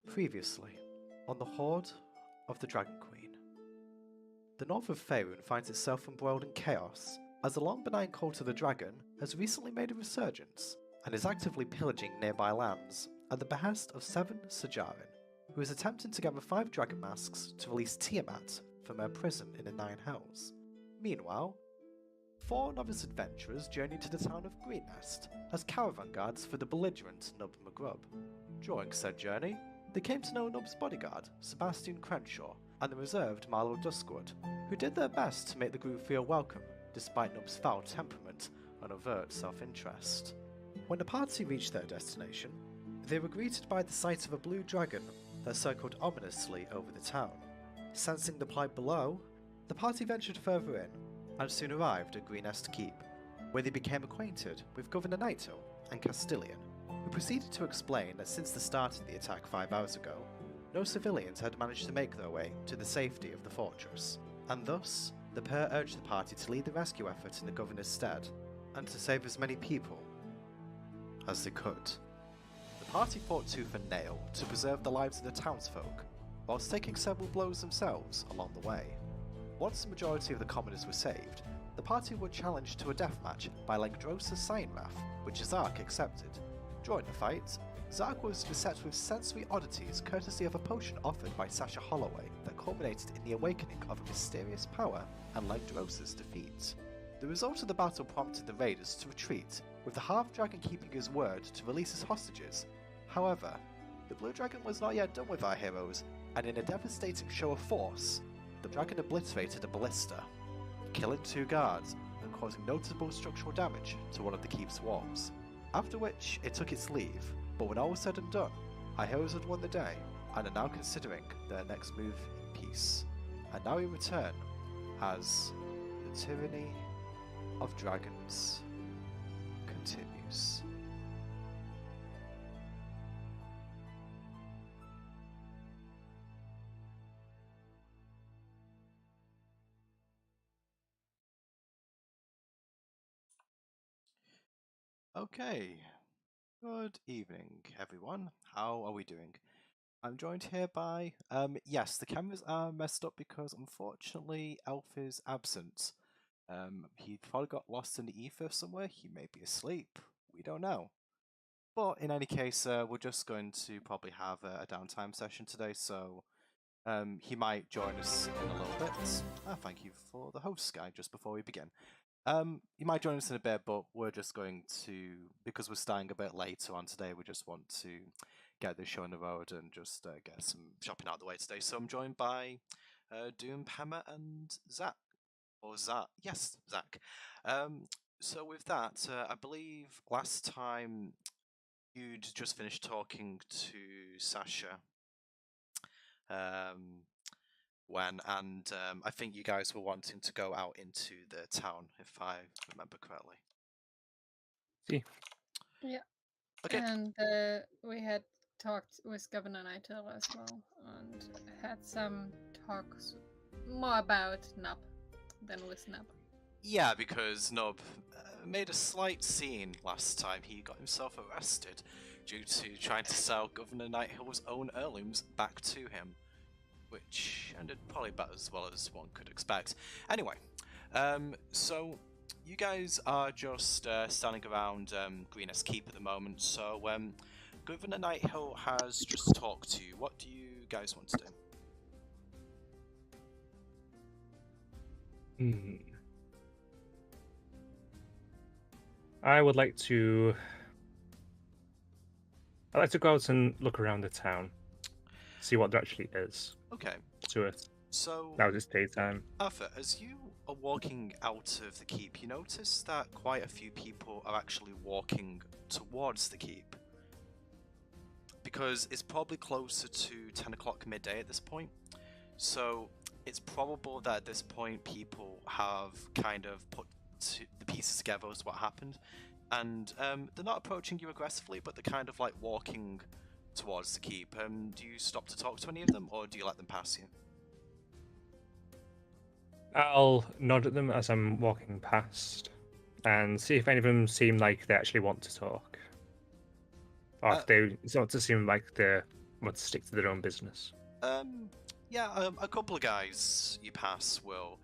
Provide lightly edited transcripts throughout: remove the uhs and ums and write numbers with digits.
Previously, on the Hoard of the Dragon Queen. The north of Faerun finds itself embroiled in chaos, as the long-benign cult of the dragon has recently made a resurgence, and is actively pillaging nearby lands at the behest of 7 Sajarin, who is attempting to gather 5 dragon masks to release Tiamat from her prison in the 9 Hells. Meanwhile, 4 novice adventurers journey to the town of Greenest as caravan guards for the belligerent Nub McGrub. During said journey, they came to know Nub's bodyguard, Sebastian Crenshaw, and the reserved Marlowe Duskwood, who did their best to make the group feel welcome, despite Nub's foul temperament and overt self-interest. When the party reached their destination, they were greeted by the sight of a blue dragon that circled ominously over the town. Sensing the plight below, the party ventured further in, and soon arrived at Greenest Keep, where they became acquainted with Governor Naito and Castilian, who proceeded to explain that since the start of the attack 5 hours ago, no civilians had managed to make their way to the safety of the fortress, and thus the pair urged the party to lead the rescue effort in the governor's stead, and to save as many people as they could. The party fought tooth and nail to preserve the lives of the townsfolk, whilst taking several blows themselves along the way. Once the majority of the commoners were saved, the party were challenged to a deathmatch by Langdrosa's Sign Wrath, which Zark accepted. During the fight, Zark was beset with sensory oddities courtesy of a potion offered by Sasha Holloway that culminated in the awakening of a mysterious power and Langdrosa's defeat. The result of the battle prompted the raiders to retreat, with the half-dragon keeping his word to release his hostages. However, the blue dragon was not yet done with our heroes, and in a devastating show of force, the dragon obliterated a ballista, killing 2 guards and causing notable structural damage to one of the keep's walls. After which, it took its leave, but when all was said and done, our heroes had won the day, and are now considering their next move in peace. And now we return as the Tyranny of Dragons continues. Okay, good evening everyone, how are we doing? I'm joined here by, yes, the cameras are messed up because unfortunately Elf is absent. He probably got lost in the ether somewhere, he may be asleep, we don't know. But in any case, we're just going to probably have a downtime session today, so he might join us in a little bit. Thank you for the host, Sky, just before we begin. You might join us in a bit, but we're just going to, because we're starting a bit later on today, we just want to get this show on the road and just get some shopping out of the way today. So I'm joined by DoomPema and Zach. Or Zach. Yes, Zach. So with that, I believe last time you'd just finished talking to Sasha. I think you guys were wanting to go out into the town, if I remember correctly. See. Yeah. Okay. And we had talked with Governor Naito as well, and had some talks more about Nub than with Nub. Yeah, because Nub made a slight scene last time. He got himself arrested due to trying to sell Governor Nighthill's own heirlooms back to him, which ended probably about as well as one could expect. Anyway, so you guys are just standing around Greenest Keep at the moment, so Governor Nighthill has just talked to you. What do you guys want to do? I'd like to go out and look around the town, see what there actually is. Okay. To it. So now it's daytime. Arthur, as you are walking out of the keep, you notice that quite a few people are actually walking towards the keep. Because it's probably closer to 10 o'clock midday at this point. So it's probable that at this point people have kind of put the pieces together as to what happened. And they're not approaching you aggressively, but they're kind of like walking towards the keep. Do you stop to talk to any of them, or do you let them pass you? I'll nod at them as I'm walking past and see if any of them seem like they actually want to talk. Or if they sort of seem like they're want to stick to their own business. Yeah, a couple of guys you pass will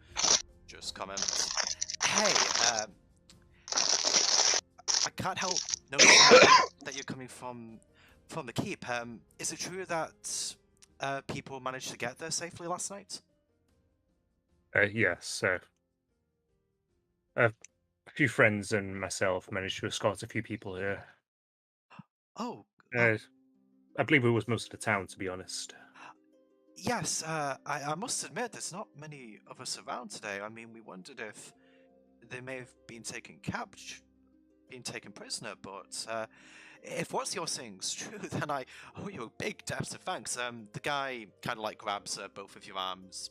just comment. Hey, I can't help noticing that you're coming from the keep. Is it true that people managed to get there safely last night? Yes, a few friends and myself managed to escort a few people here. Oh, I believe it was most of the town, to be honest. yes. I must admit, there's not many of us around today. I mean, we wondered if they may have been taken prisoner, but if what you're saying is true, then I owe you a big debt of thanks. The guy kind of like grabs both of your arms,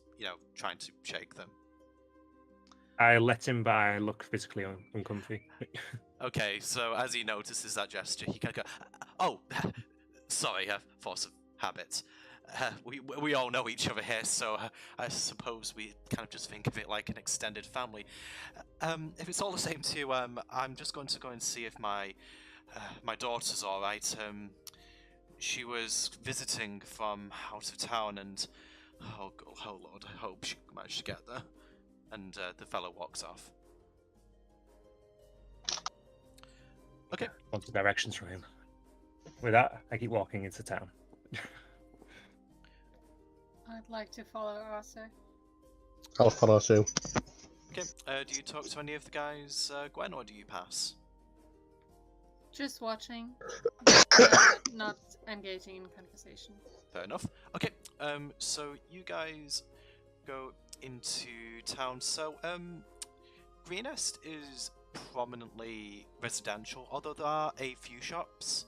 trying to shake them. I let him, but I look physically uncomfy. Okay, so as he notices that gesture, he kind of goes, "Oh, sorry, force of habit. We all know each other here, so I suppose we kind of just think of it like an extended family. If it's all the same to you, I'm just going to go and see if my daughter's all right. She was visiting from out of town, and oh Lord, I hope she managed to get there." And the fellow walks off. Okay. Want the directions from him. With that, I keep walking into town. I'd like to follow Arthur. I'll follow too. Okay. Do you talk to any of the guys, Gwen, or do you pass? Just watching, not engaging in conversation. Fair enough. Okay. So you guys go into town. So Greenest is prominently residential, although there are a few shops.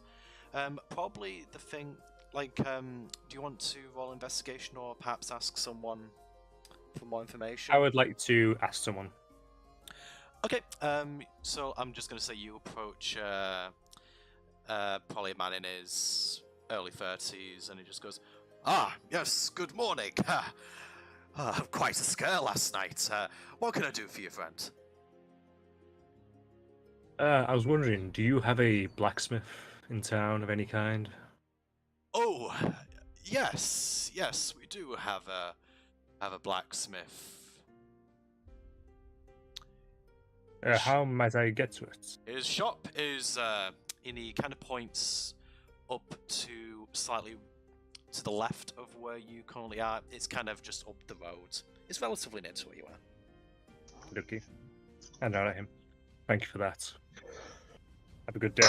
Probably the thing, like, do you want to roll investigation or perhaps ask someone for more information? I would like to ask someone. Okay, so I'm just going to say you approach probably a man in his early 30s, and he just goes, "Ah, yes, good morning. Quite a scare last night. What can I do for you, friend?" I was wondering, do you have a blacksmith in town of any kind? Oh, yes, we do have a blacksmith. How might I get to it? His shop is, and he kind of points up to slightly to the left of where you currently are. It's kind of just up the road. It's relatively near to where you are. Okay. And out at him. Thank you for that. Have a good day.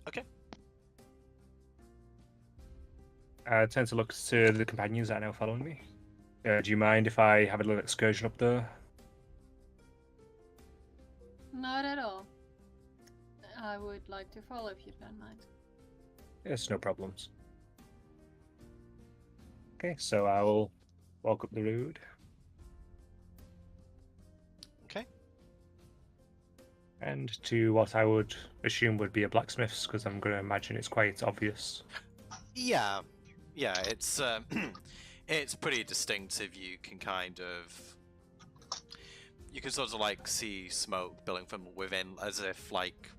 Okay. I tend to look to the companions that are now following me. Do you mind if I have a little excursion up there? Not at all. I would like to follow if you don't mind. Yes, no problems. Okay, so I will walk up the road. Okay. And to what I would assume would be a blacksmith's, because I'm going to imagine it's quite obvious. Yeah, it's it's pretty distinctive. You can sort of like see smoke billowing from within, as if like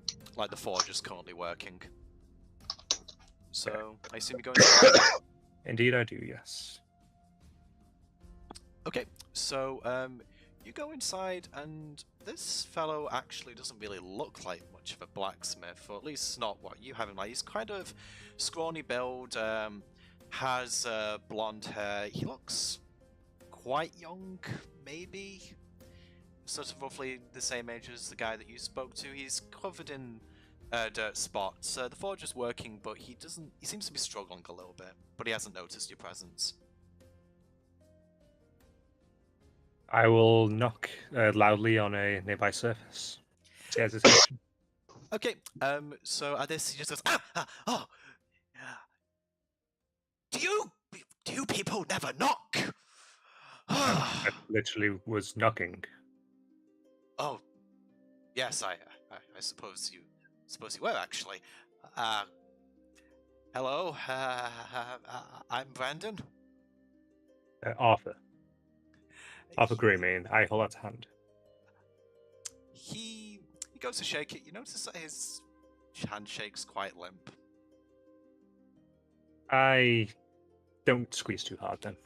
the forge is currently working. So I assume you're going inside. Indeed, I do. Yes. Okay, so you go inside, and this fellow actually doesn't really look like much of a blacksmith, or at least not what you have in mind. He's kind of scrawny build, has blonde hair. He looks quite young, maybe sort of roughly the same age as the guy that you spoke to. He's covered in dirt spots. The forge is working, but he seems to be struggling a little bit, but he hasn't noticed your presence. I will knock loudly on a nearby surface. See hesitation. Okay, so at this he just goes, oh, do you people never knock? I literally was knocking. Oh, yes, I suppose you were actually. Hello, I'm Brandon. Arthur. Arthur Greymane. I hold out a hand. He goes to shake it. You notice that his hand shake's quite limp. I don't squeeze too hard then.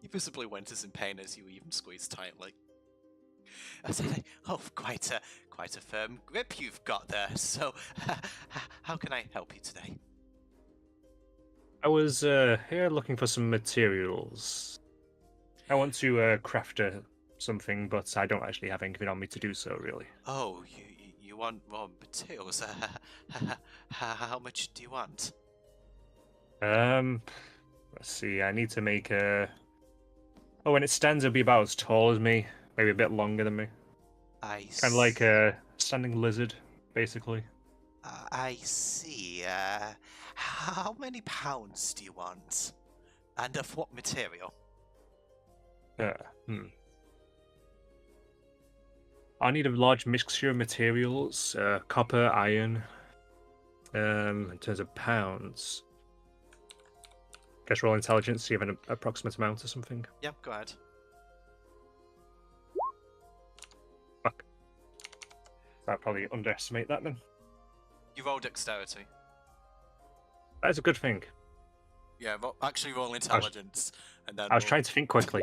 You visibly went as in pain as you even squeezed tightly. I said, "Oh, quite a firm grip you've got there. So, how can I help you today?" I was here looking for some materials. I want to craft something, but I don't actually have anything on me to do so, really. Oh, you want raw materials? How much do you want? Let's see. I need to make a. Oh, when it stands, it'll be about as tall as me, maybe a bit longer than me. Kind of like a standing lizard, basically. I see. How many pounds do you want? And of what material? I need a large mixture of materials, copper, iron. In terms of pounds, guess roll intelligence, see if an approximate amount or something. Yep, go ahead. Fuck. I'll probably underestimate that then. You roll dexterity. That is a good thing. Yeah, actually roll intelligence, and then. I was trying to think quickly.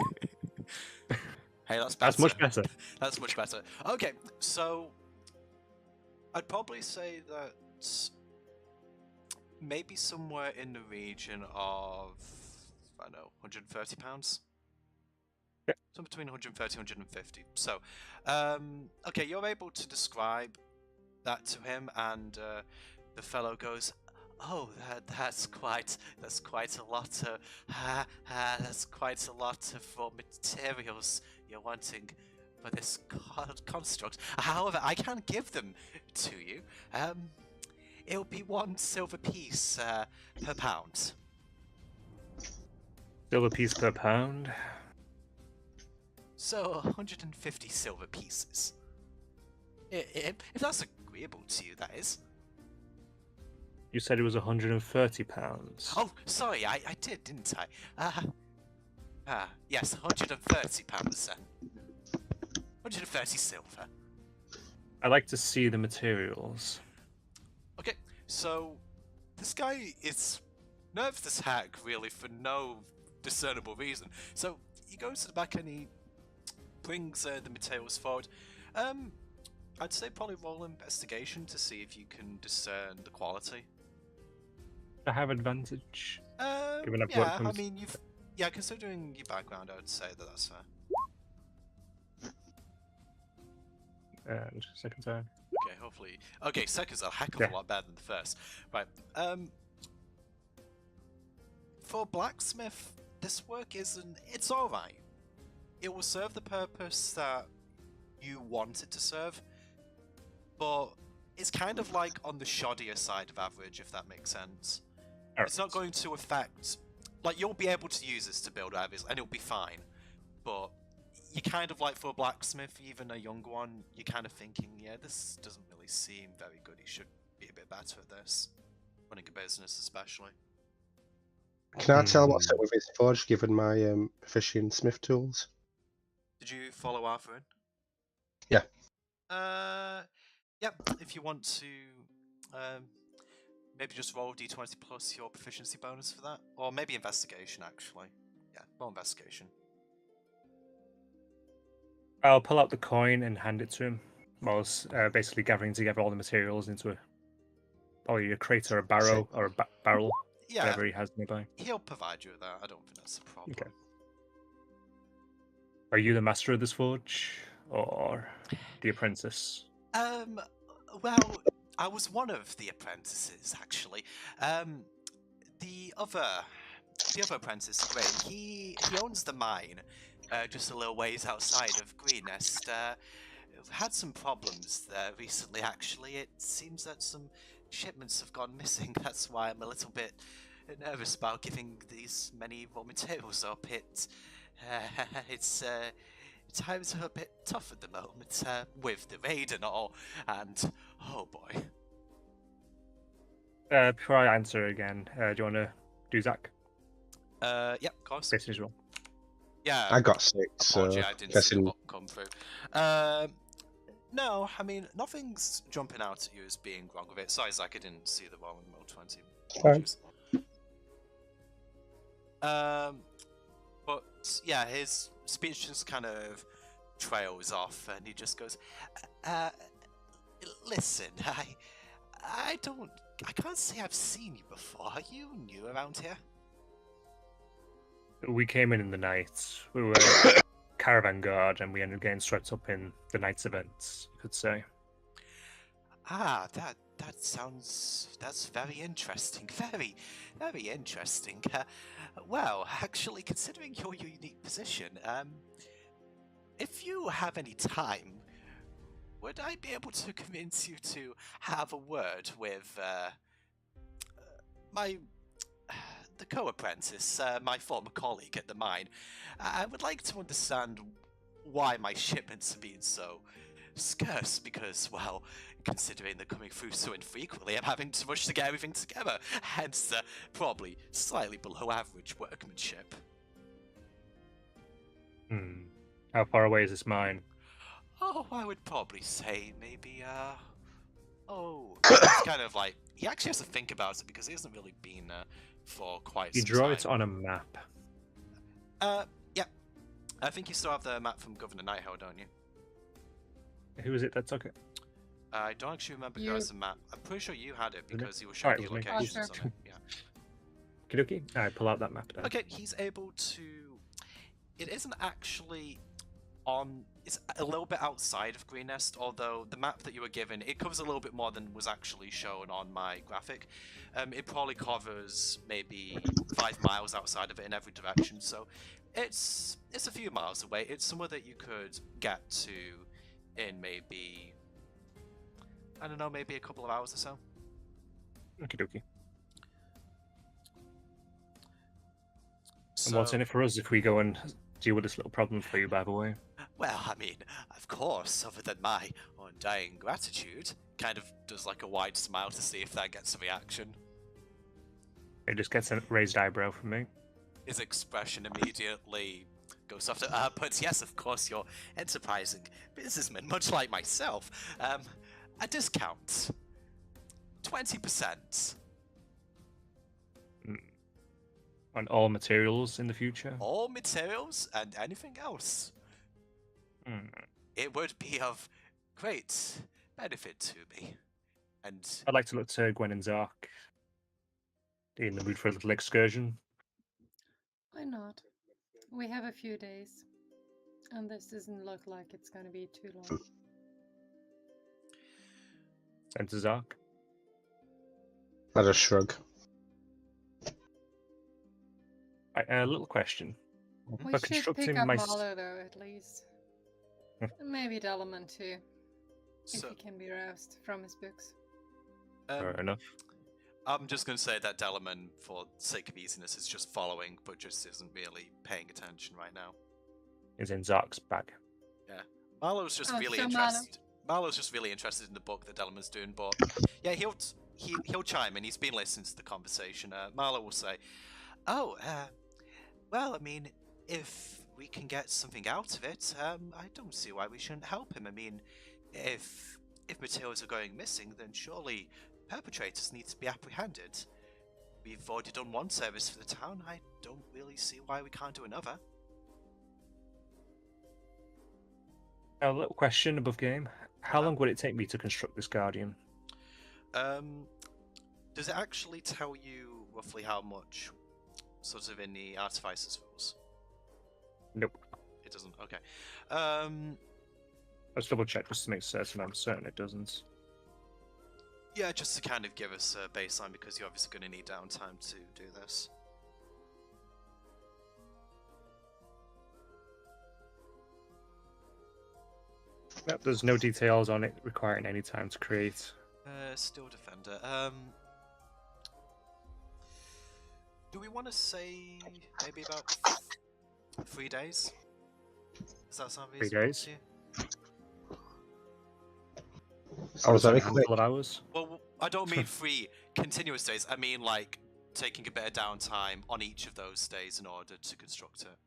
Hey, that's better. That's much better. That's much better. Okay, so I'd probably say that maybe somewhere in the region of, I don't know, £130. Yeah. So between 130 and 150. So, okay, you're able to describe that to him, and the fellow goes, "Oh, that's quite a lot of that's quite a lot of raw materials you're wanting for this construct. However, I can give them to you. It'll be 1 silver piece per pound." Silver piece per pound. So 150 silver pieces. If that's agreeable to you, that is. You said it was £130. Oh, sorry, I did, didn't I? Yes, £130 then. 130 silver. I'd like to see the materials. Okay, so this guy is nervous as heck, really, for no discernible reason. So he goes to the back and he brings the materials forward. I'd say probably roll investigation to see if you can discern the quality. I have advantage. Given I've Yeah, worked I on mean, considering your background, I would say that that's fair. And second turn. Okay, hopefully. Okay, second's a heck of a lot better than the first. Right. For Blacksmith, this work it's alright. It will serve the purpose that you want it to serve, but it's kind of like on the shoddier side of average, if that makes sense. It's not going to affect... Like, you'll be able to use this to build areas, and it'll be fine. But you kind of like, for a blacksmith, even a young one, you're kind of thinking, yeah, this doesn't really seem very good. He should be a bit better at this. Running a business, especially. Can I tell what's up with his forge, given my proficient smith tools? Did you follow Arthur in? Yeah. Yep. If you want to, maybe just roll d20 plus your proficiency bonus for that, or maybe investigation actually. Yeah, roll investigation. I'll pull out the coin and hand it to him, whilst basically gathering together all the materials into probably a crate or a barrow or a barrel, Yeah, whatever he has nearby. he'll provide you with that. I don't think that's a problem. Okay. Are you the master of this forge, or the apprentice? Well, I was one of the apprentices actually. The other apprentice, Gray, he owns the mine, just a little ways outside of Greenest. Had some problems there recently, actually. It seems that some shipments have gone missing. That's why I'm a little bit nervous about giving these many raw materials up. Times are a bit tough at the moment, with the raid and all, and oh boy. Before I answer again, do you want to do Zach? Yeah, of course. Basically as well. Yeah. I got 6, so Apology, I didn't see what come through. No, I mean, nothing's jumping out at you as being wrong with it. Sorry, Zach, I didn't see the roll in Roll20. Fine. But yeah, his speech just kind of trails off, and he just goes, uh, "Listen, I can't say I've seen you before. Are you new around here?" We came in the night. We were caravan guard, and we ended up getting swept up in the night's events, you could say. Ah, that's very interesting. Very interesting. Well, actually, considering your unique position, if you have any time, would I be able to convince you to have a word with the co-apprentice, my former colleague at the mine? I would like to understand why my shipments are being so scarce, because, well, considering they're coming through so infrequently, I'm having to rush to get everything together, hence probably slightly below average workmanship. How far away is this mine? Oh, I would probably say maybe, it's kind of like, he actually has to think about it because he hasn't really been for quite You some draw time. it on a map. Yeah. I think you still have the map from Governor Nighthill, don't you? Who is it that took it? I don't actually remember who You. has the map. I'm pretty sure you had it Didn't it? because you were showing Alright, the it was me. locations Oh, on it. Yeah. Kidoki? I pull out that map then. Okay, he's able to. It isn't actually on. It's a little bit outside of Green Nest, although the map that you were given, it covers a little bit more than was actually shown on my graphic. It probably covers maybe 5 miles outside of it in every direction, so it's a few miles away. It's somewhere that you could get to in maybe, I don't know, maybe a couple of hours or so. Okie dokie. So, And what's in it for us if we go and deal with this little problem for you, by the way? well, I mean, of course, other than my undying gratitude, kind of does like a wide smile to see if that gets a reaction. It just gets a raised eyebrow from me. His expression immediately goes off to, but yes, of course, you're enterprising businessman, much like myself. A discount. 20%. On all materials in the future? All materials and anything else. It would be of great benefit to me. And I'd like to look to Gwen and Zark. In the mood for a little excursion. Why not? We have a few days, and this doesn't look like it's going to be too long. Send to Zark. I just shrug. A little question. We By should constructing pick up my Marlow, though, at least. And maybe Delman, too, if so, he can be roused from his books. Fair enough. I'm just going to say that Delman, for sake of easiness, is just following, but just isn't really paying attention right now. Is in Zark's bag. Marlo's just really interested. Marlo's just really interested in the book that Delman's doing, but yeah, he'll chime in. He's been listening to the conversation. Marlo will say, "Oh, well, I mean, if we can get something out of it, I don't see why we shouldn't help him. I mean, if materials are going missing, then surely perpetrators need to be apprehended. We've already done one service for the town. I don't really see why we can't do another." A little question above game. How long would it take me to construct this Guardian? Does it actually tell you roughly how much, sort of in the Artificer's rules? Nope. It doesn't. Okay. Let's double check just to make certain. I'm certain it doesn't. Yeah, just to kind of give us a baseline, because you're obviously going to need downtime to do this. Nope, there's no details on it requiring any time to create. Still Defender. Do we want to say maybe about 3 days? Does that sound 3 reasonable days? to you? Oh, was that a a quick? handful of hours? Well, I don't mean 3 continuous days. I mean like taking a bit of downtime on each of those days in order to construct it.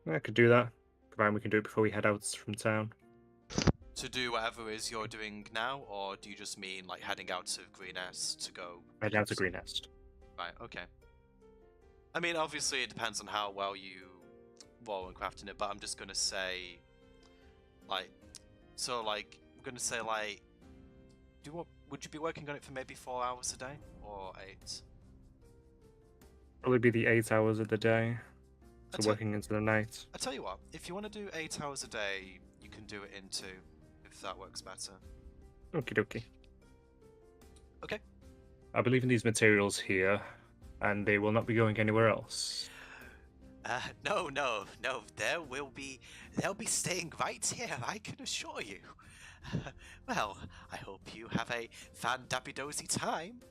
I could do that. Provided we can do it before we head out from town. To do whatever it is you're doing now, or do you just mean like heading out to Greenest to go? Heading out to Greenest. Right, okay. I mean, obviously it depends on how well you roll and crafting it, but I'm just gonna say, like, so like, I'm gonna say like, would you be working on it for maybe 4 hours a day, or 8? Probably be the 8 hours of the day. So working into the night. I tell you what, if you want to do 8 hours a day, you can do it in 2, if that works better. Okie dokie. Okay. I believe in these materials here, and they will not be going anywhere else. No. They'll be staying right here, I can assure you. Well, I hope you have a fan-dabby-dozy time.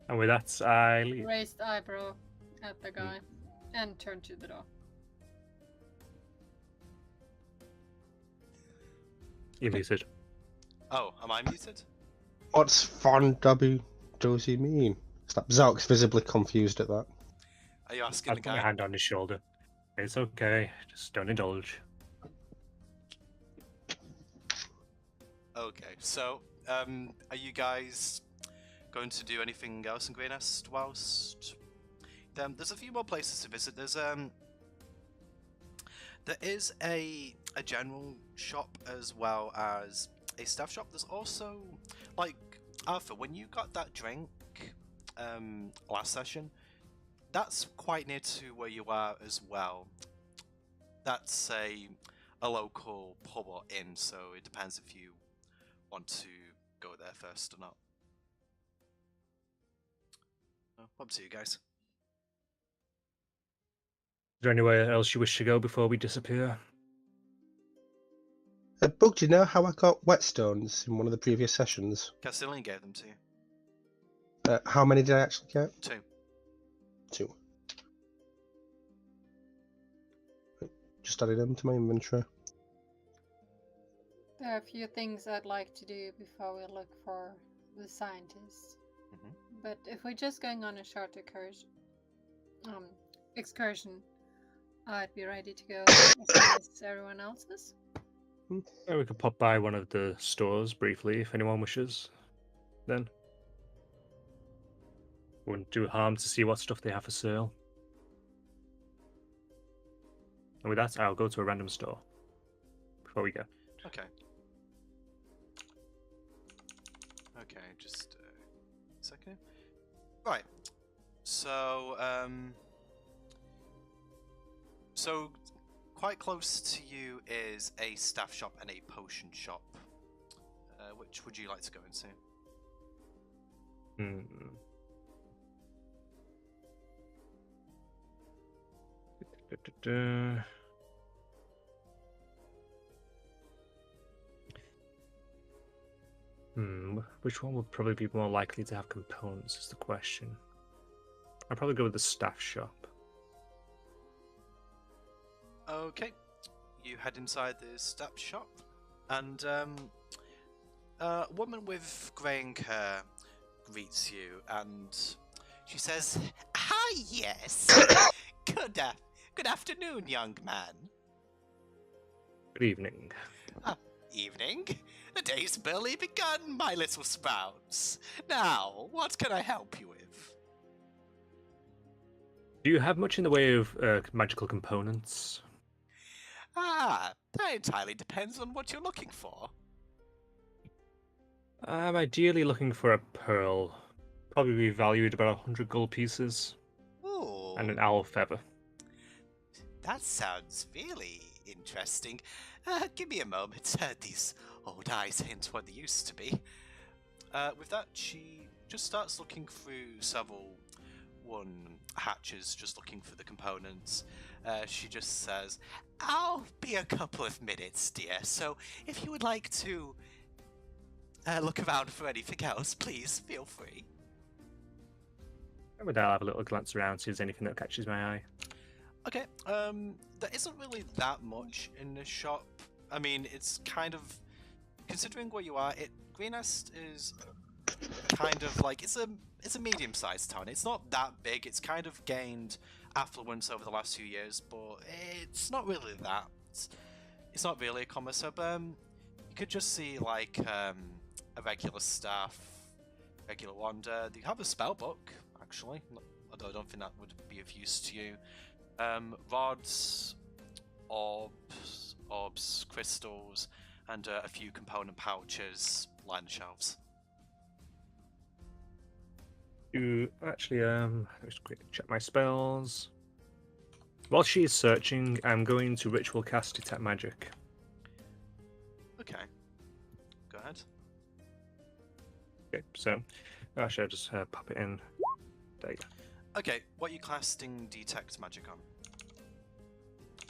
And with that, I leave. Raised eyebrow at the guy and turn to the door. You're muted. Oh, am I muted? What's fun dozy mean? Zark's visibly confused at that. Are you asking I the put my guy? hand on his shoulder. It's okay, just don't indulge. Okay, so, are you guys going to do anything else in Greenest whilst? There's a few more places to visit. There is a general shop as well as a staff shop. There's also, like, Arthur, when you got that drink last session, that's quite near to where you are as well. That's a local pub or inn, so it depends if you want to go there first or not. Up to you guys. Is there anywhere else you wish to go before we disappear? Bug, do you know how I got whetstones in one of the previous sessions? Castilian gave them to you. How many did I actually get? 2. 2. Just added them to my inventory. There are a few things I'd like to do before we look for the scientists. But if we're just going on a short excursion, I'd be ready to go as soon as everyone else is. Yeah, we could pop by one of the stores briefly if anyone wishes. Then wouldn't do harm to see what stuff they have for sale. And with that, I'll go to a random store before we go. Okay. Okay, just a second. Right. So, so quite close to you is a staff shop and a potion shop. Which would you like to go into? Which one would probably be more likely to have components is the question. I'd probably go with the staff shop. Okay. You head inside the staff shop, and a woman with greying hair greets you, and she says, "Ah, yes. Good afternoon, young man." Good evening. Evening? The day's barely begun, my little sprouts. Now, what can I help you with? Do you have much in the way of magical components? That entirely depends on what you're looking for. I'm ideally looking for a pearl. Probably valued about 100 gold pieces. Ooh. And an owl feather. That sounds really interesting. Give me a moment. These old eyes ain't what they used to be. With that, she just starts looking through several hatches, just looking for the components. She just says, "I'll be a couple of minutes, dear, so if you would like to look around for anything else, please feel free." And with that, I'll have a little glance around, see if there's anything that catches my eye. Okay, there isn't really that much in this shop. I mean, it's kind of, considering where you are, Greenest is kind of like, it's a medium-sized town. It's not that big. It's kind of gained affluence over the last few years, but it's not really that it's not really a common sub. You could just see like a regular staff, regular wand. You have a spell book actually, although I don't think that would be of use to you. Rods, orbs, crystals, and a few component pouches line the shelves. Actually, let's quickly check my spells. While she is searching, I'm going to ritual cast Detect Magic. Okay. Go ahead. Okay, so actually I'll just pop it in. There you go. Okay, what are you casting Detect Magic on?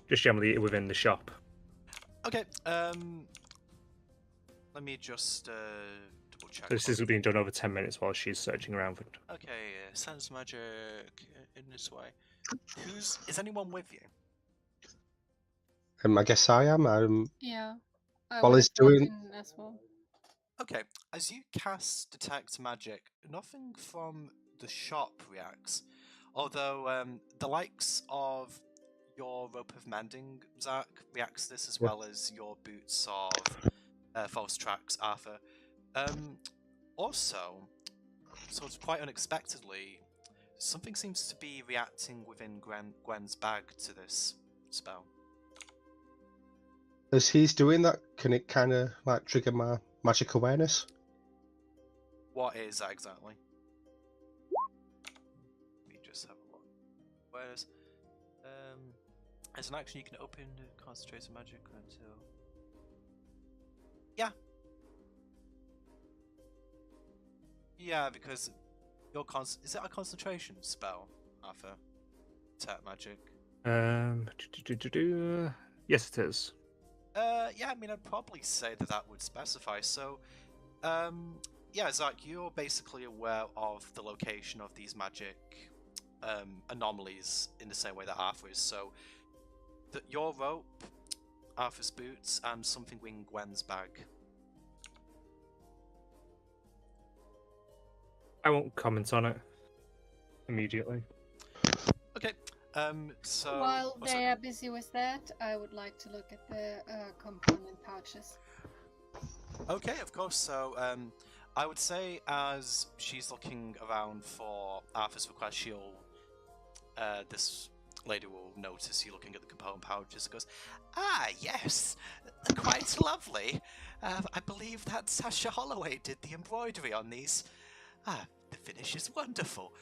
Just generally within the shop. Okay, let me just double check. So this is being done over 10 minutes while she's searching around for it. Okay, sense magic in this way. Is anyone with you? I guess I am. Yeah. While he's doing. As well. Okay, as you cast Detect Magic, nothing from the shop reacts. Although the likes of your Rope of Mending, Zach, reacts to this as well as your Boots of False Tracks, Arthur. Also, sort of quite unexpectedly, something seems to be reacting within Gwen's bag to this spell. As he's doing that, can it kind of like trigger my magic awareness? What is that exactly? Let me just have a look. Awareness. As an action, you can open concentrated magic until. Yeah. Yeah, because your is it a concentration spell, Arthur? Tap magic. Yes, it is. Yeah, I mean, I'd probably say that would specify. So, yeah, Zach, you're basically aware of the location of these magic anomalies in the same way that Arthur is. So, your rope, Arthur's boots, and something in Gwen's bag. I won't comment on it immediately. Okay. So while they are busy with that, I would like to look at the component pouches. Okay, of course. So, I would say as she's looking around for Arthur's request, this lady will notice you looking at the component pouches and goes, "Ah, yes, quite lovely. I believe that Sasha Holloway did the embroidery on these. The finish is wonderful.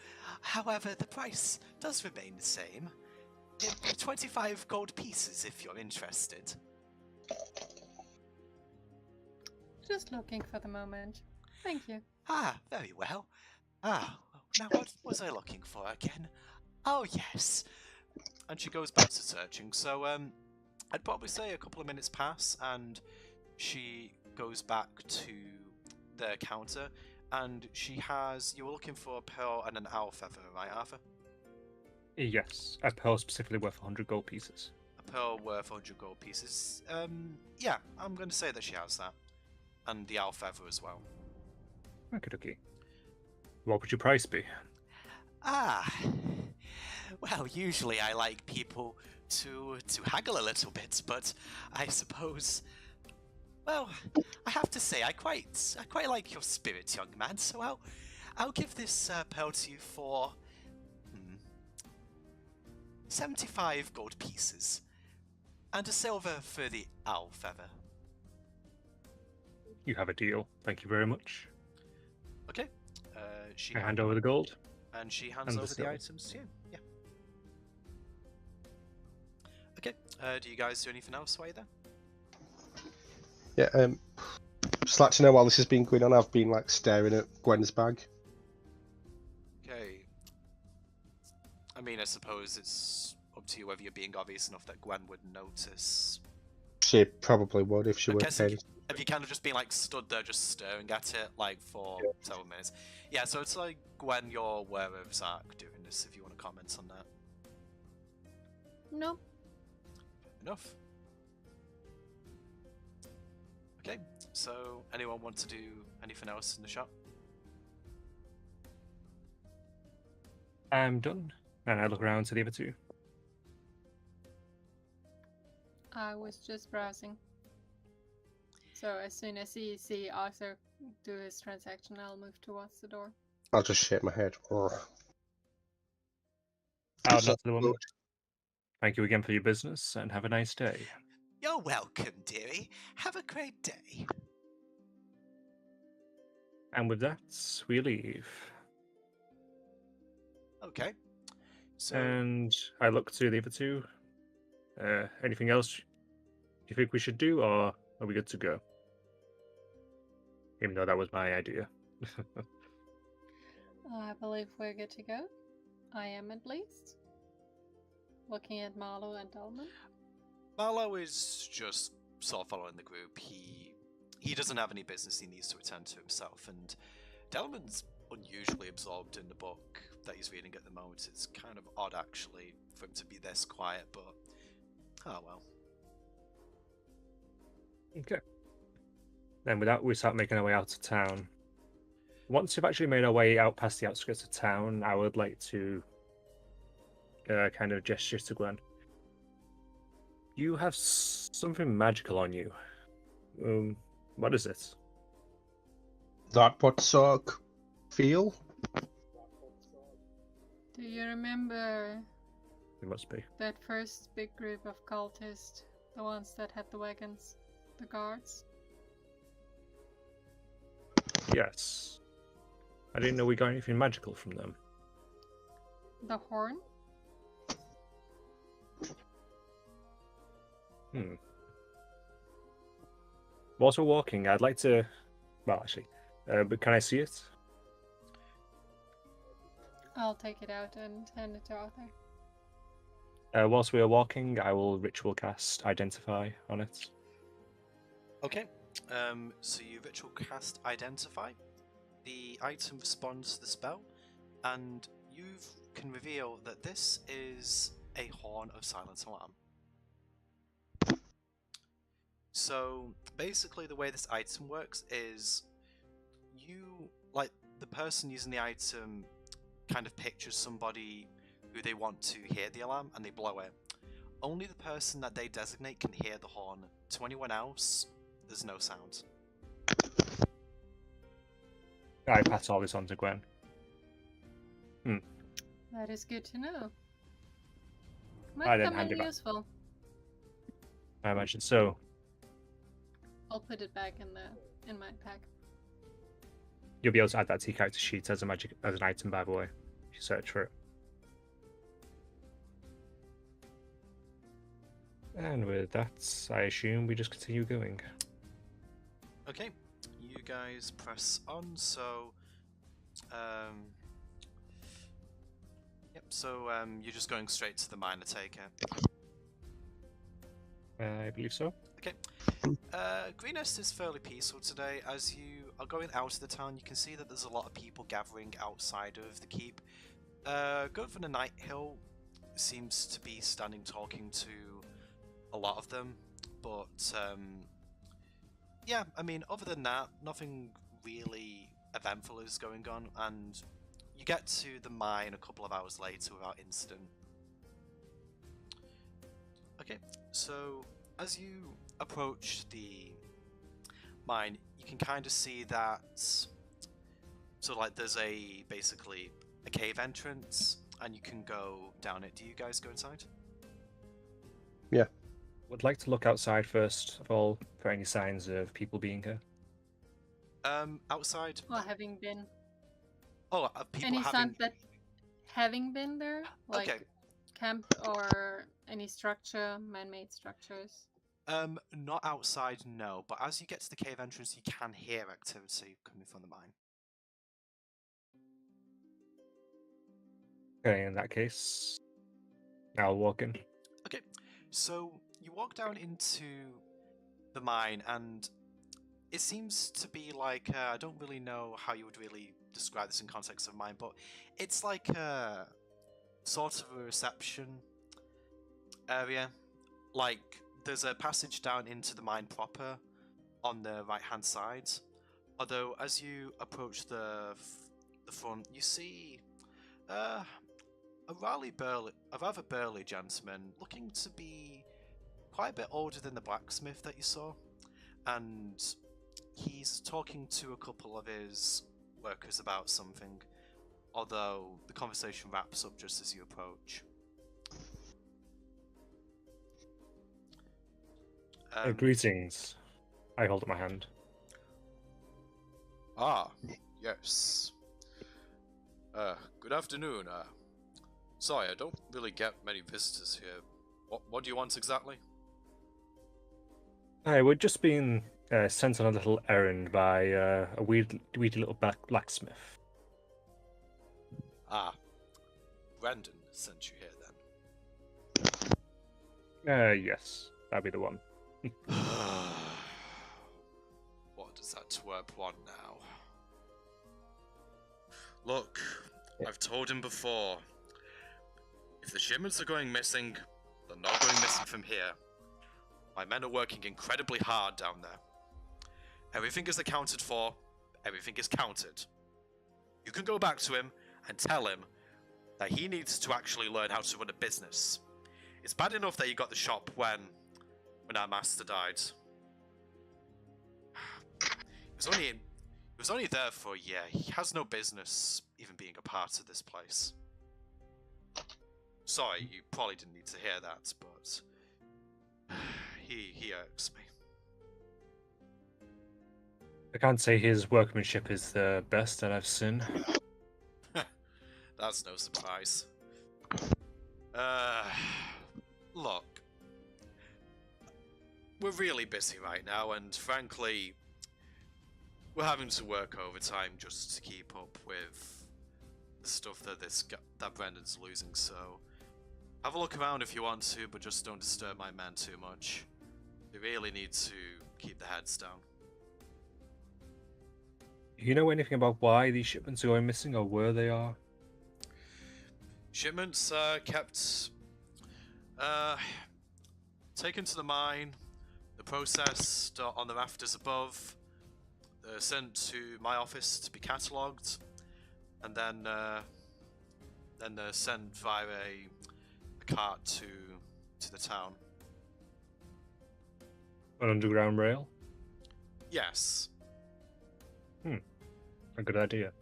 However, the price does remain the same. 25 gold pieces if you're interested." Just looking for the moment. Thank you. Very well. Now what was I looking for again? Oh, yes. And she goes back to searching. So, I'd probably say a couple of minutes pass, and she goes back to the counter, and you were looking for a pearl and an owl feather, right, Arthur? Yes, a pearl specifically worth 100 gold pieces. A pearl worth 100 gold pieces. Yeah, I'm going to say that she has that. And the owl feather as well. Okay. What would your price be? Well, usually I like people to haggle a little bit, but I suppose, well, I have to say I quite like your spirit, young man. So I'll give this pearl to you for 75 gold pieces, and a silver for the owl feather. You have a deal. Thank you very much. Okay. I hand over the gold. And she hands over the items to you. Yeah. Okay. Do you guys do anything else while you're there? Yeah. Just like to know while this has been going on, I've been like staring at Gwen's bag. Okay. I mean, I suppose it's up to you whether you're being obvious enough that Gwen would notice. She probably would if she were paid. Have you kind of just been like stood there just staring at it like for several minutes? Yeah, so it's like Gwen, you're aware of Zach doing this if you want to comment on that. No. Enough. Okay, so anyone want to do anything else in the shop? I'm done. And I look around to the other two. I was just browsing. So as soon as you see Arthur do his transaction, I'll move towards the door. I'll just shake my head. Out So not to the woman. good. Thank you again for your business, and have a nice day. You're welcome, dearie. Have a great day. And with that, we leave. Okay. So And I look to the other two. Anything else you think we should do, or are we good to go? Even though that was my idea. I believe we're good to go. I am at least. Looking at Marlowe and Dolman. Marlowe is just sort of following the group. He doesn't have any business he needs to attend to himself, and Delman's unusually absorbed in the book that he's reading at the moment. It's kind of odd, actually, for him to be this quiet, but oh well. Okay. Then with that, we start making our way out of town. Once we've actually made our way out past the outskirts of town, I would like to kind of gesture to Gwen. You have something magical on you. What is it? That what Sark feel? Do you remember It must be. that first big group of cultists? The ones that had the wagons? The guards? Yes. I didn't know we got anything magical from them. The horn? Whilst we're walking, I'd like to... Well, actually, but can I see it? I'll take it out and hand it to Arthur. Whilst we are walking, I will ritual cast Identify on it. Okay. So you ritual cast Identify. The item responds to the spell, and you can reveal that this is a Horn of Silent Alarm. So basically the way this item works is you, like, the person using the item kind of pictures somebody who they want to hear the alarm, and they blow it. Only the person that they designate can hear the horn. To anyone else, there's no sound. I pass all this on to Gwen. That is good to know. I Might then come hand in it back. useful. I imagine so. I'll put it back in my pack. You'll be able to add that to your character sheet as an item, by the way, if you search for it. And with that, I assume we just continue going. Okay, you guys press on, so... you're just going straight to the mine, I take it. I believe so. Okay. Greenest is fairly peaceful today. As you are going out of the town, you can see that there's a lot of people gathering outside of the keep. Governor Nighthill seems to be standing talking to a lot of them, but yeah, I mean, other than that, nothing really eventful is going on, and you get to the mine a couple of hours later without incident. Okay, so as you approach the mine, you can kind of see that, so like there's basically a cave entrance, and you can go down it. Do you guys go inside? Yeah. Would like to look outside first of all for any signs of people being here. Outside. Or having been. Oh, people Any having. signs that having been there? Like Okay. camp or any structure, man-made structures? Not outside, no. But as you get to the cave entrance, you can hear activity coming from the mine. Okay, in that case, I'll walk in. Okay, so you walk down into the mine, and it seems to be like, I don't really know how you would really describe this in context of mine, but it's like a sort of a reception area. Like, there's a passage down into the mine proper on the right-hand side. Although, as you approach the front, you see a rather burly gentleman looking to be quite a bit older than the blacksmith that you saw, and he's talking to a couple of his workers about something, although the conversation wraps up just as you approach. Greetings. I hold up my hand. Ah, yes. Good afternoon. Sorry, I don't really get many visitors here. What do you want exactly? Hi, we're just being sent on a little errand by a weedy little blacksmith. Ah, Brandon sent you here Yes, that'd be the one. then. What does that twerp want now? Look, I've told him before. If the shipments are going missing, they're not going missing from here. My men are working incredibly hard down there. Everything is accounted for, everything is counted. You can go back to him and tell him that he needs to actually learn how to run a business. It's bad enough that you got the shop when our master died. He was only there for a year. He has no business even being a part of this place. Sorry, you probably didn't need to hear that, but he irks me. I can't say his workmanship is the best that I've seen. That's no surprise. Look. We're really busy right now, and frankly, we're having to work overtime just to keep up with the stuff that Brendan's losing, so have a look around if you want to, but just don't disturb my men too much. They really need to keep their heads down. Do you know anything about why these shipments are going missing or where they are? Shipments are kept taken to the mine. They're processed on the rafters above. They're sent to my office to be catalogued, and then they're sent via a cart to the town. An underground rail? Yes. A good idea.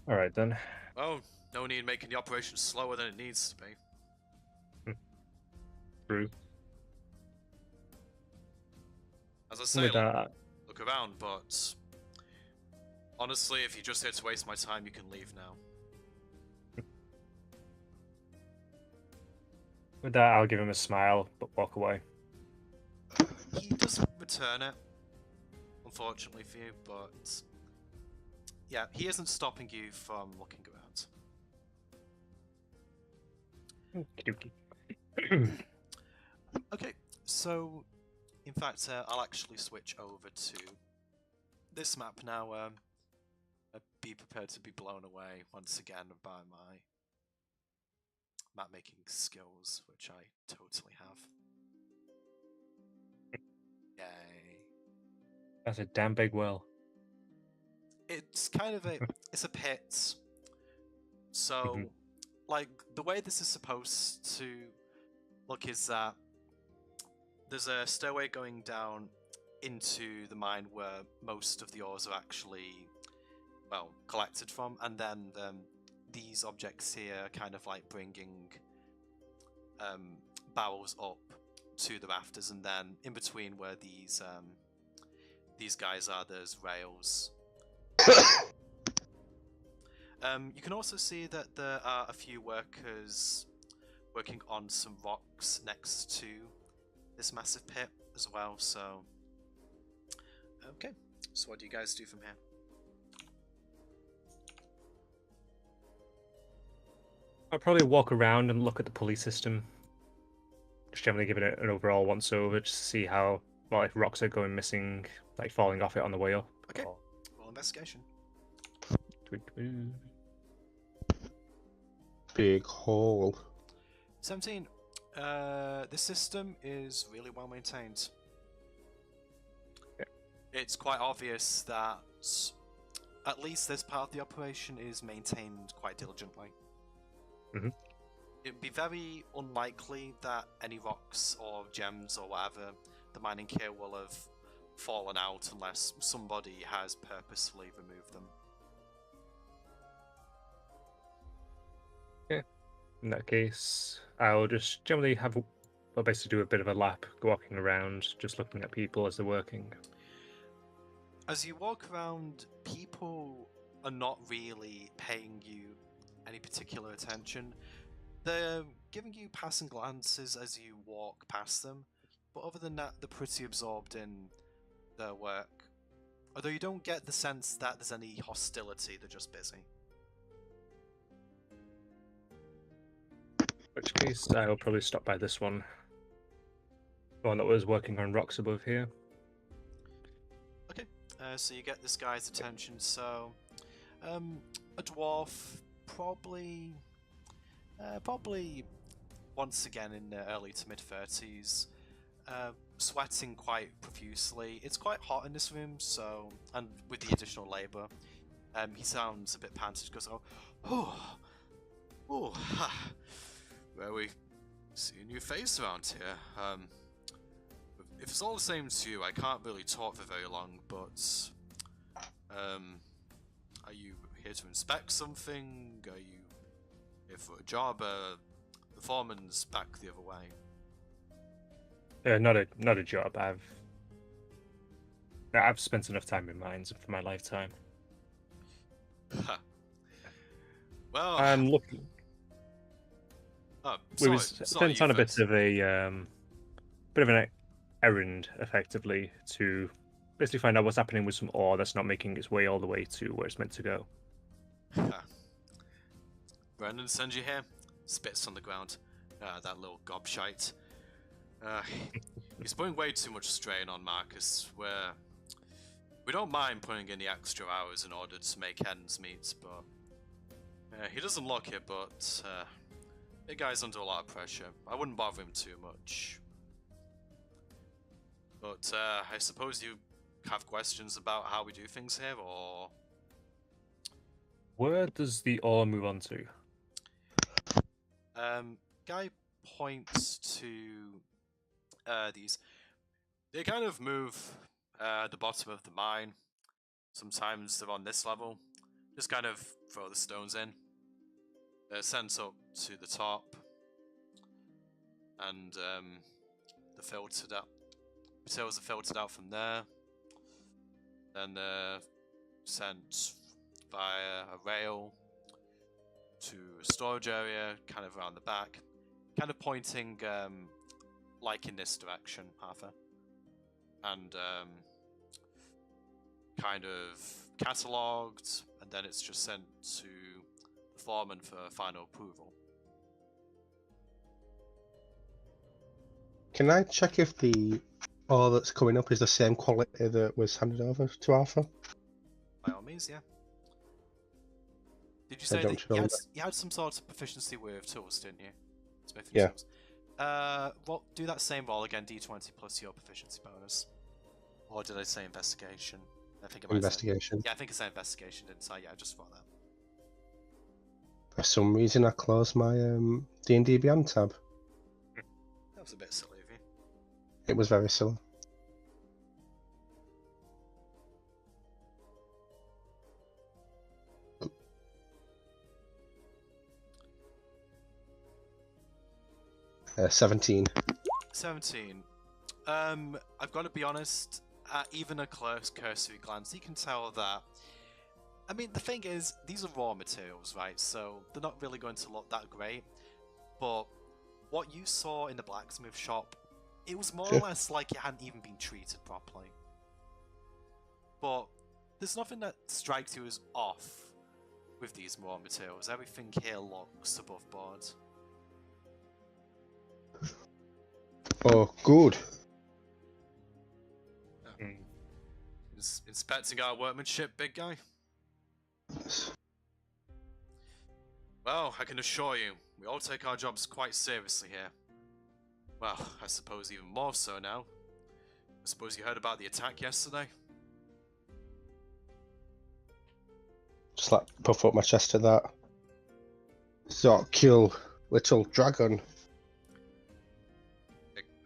Alright then. Oh, no need making the operation slower than it needs to be. True. As I say, look around, but honestly, if you're just here to waste my time, you can leave now. With that, I'll give him a smile, but walk away. He doesn't return it, unfortunately for you, but yeah, he isn't stopping you from looking around. Okey-dokey. Okay, so in fact, I'll actually switch over to this map now. Be prepared to be blown away once again by my map making skills, which I totally have. Yay. That's a damn big well. It's kind of it's a pit. So, like, the way this is supposed to look is that there's a stairway going down into the mine where most of the ores are actually, well, collected from, and then these objects here are kind of like bringing barrels up to the rafters, and then in between where these guys are, there's rails. You can also see that there are a few workers working on some rocks next to this massive pit as well, so okay, so what do you guys do from here? I'll probably walk around and look at the pulley system. Just generally giving it an overall once over, just to see how, well, if rocks are going missing, like falling off it on the way up. Okay, roll investigation. Big hole. 17. This system is really well maintained. Yeah. It's quite obvious that at least this part of the operation is maintained quite diligently. it'd be very unlikely that any rocks or gems or whatever the mining here will have fallen out unless somebody has purposefully removed them. Yeah. In that case, I'll just generally I'll basically do a bit of a lap, walking around, just looking at people as they're working. As you walk around, people are not really paying you any particular attention. They're giving you passing glances as you walk past them, but other than that, they're pretty absorbed in their work. Although you don't get the sense that there's any hostility, they're just busy. In which case, I'll probably stop by this one. The one that was working on rocks above here. Okay, so you get this guy's attention. So, a dwarf, probably once again in the early to mid 30s, sweating quite profusely. It's quite hot in this room, so, and with the additional labour, he sounds a bit panted. Goes, ha. Well, we see a new face around here. If it's all the same to you, I can't really talk for very long, but are you here to inspect something? Are you here for a job? The foreman's back the other way. Not a job. I've spent enough time in mines for my lifetime. Well, I'm looking. Oh, We was sent on a bit of an errand, effectively, to basically find out what's happening with some ore that's not making its way all the way to where it's meant to go. Brendan sends you here. Spits on the ground. That little gobshite. He's putting way too much strain on Marcus. We don't mind putting in the extra hours in order to make ends meet, but he doesn't look it. But the guy's under a lot of pressure. I wouldn't bother him too much. But I suppose you have questions about how we do things here, or Where does the ore move on to? Guy points to these. They kind of move at the bottom of the mine. Sometimes they're on this level. Just kind of throw the stones in. They're sent up to the top, and they're filtered out. Materials are filtered out from there. Then they're sent via a rail to a storage area, kind of around the back, kind of pointing like in this direction, Arthur, and kind of catalogued, and then it's just sent to the foreman for final approval. Can I check if the ore that's coming up is the same quality that was handed over to Arthur? By all means, yeah. Did you say that you had some sort of proficiency with tools, didn't you? Smithing yeah. Tools. Do that same roll again, d20 plus your proficiency bonus. Or did I say investigation? I think it might Investigation. Yeah, I think it's an investigation, didn't I? Yeah, I just thought that. For some reason, I closed my D&D Beyond tab. That was a bit silly of you. It was very silly. Uh, 17. 17. I've got to be honest, at even a close cursory glance, you can tell that. I mean, the thing is, these are raw materials, right? So they're not really going to look that great. But what you saw in the blacksmith shop, it was more or less like it hadn't even been treated properly. But there's nothing that strikes you as off with these raw materials. Everything here looks above board. Oh, good. Inspecting our workmanship, big guy? Well, I can assure you, we all take our jobs quite seriously here. Well, I suppose even more so now. I suppose you heard about the attack yesterday? Just like puff up my chest at that. Sort of kill little dragon.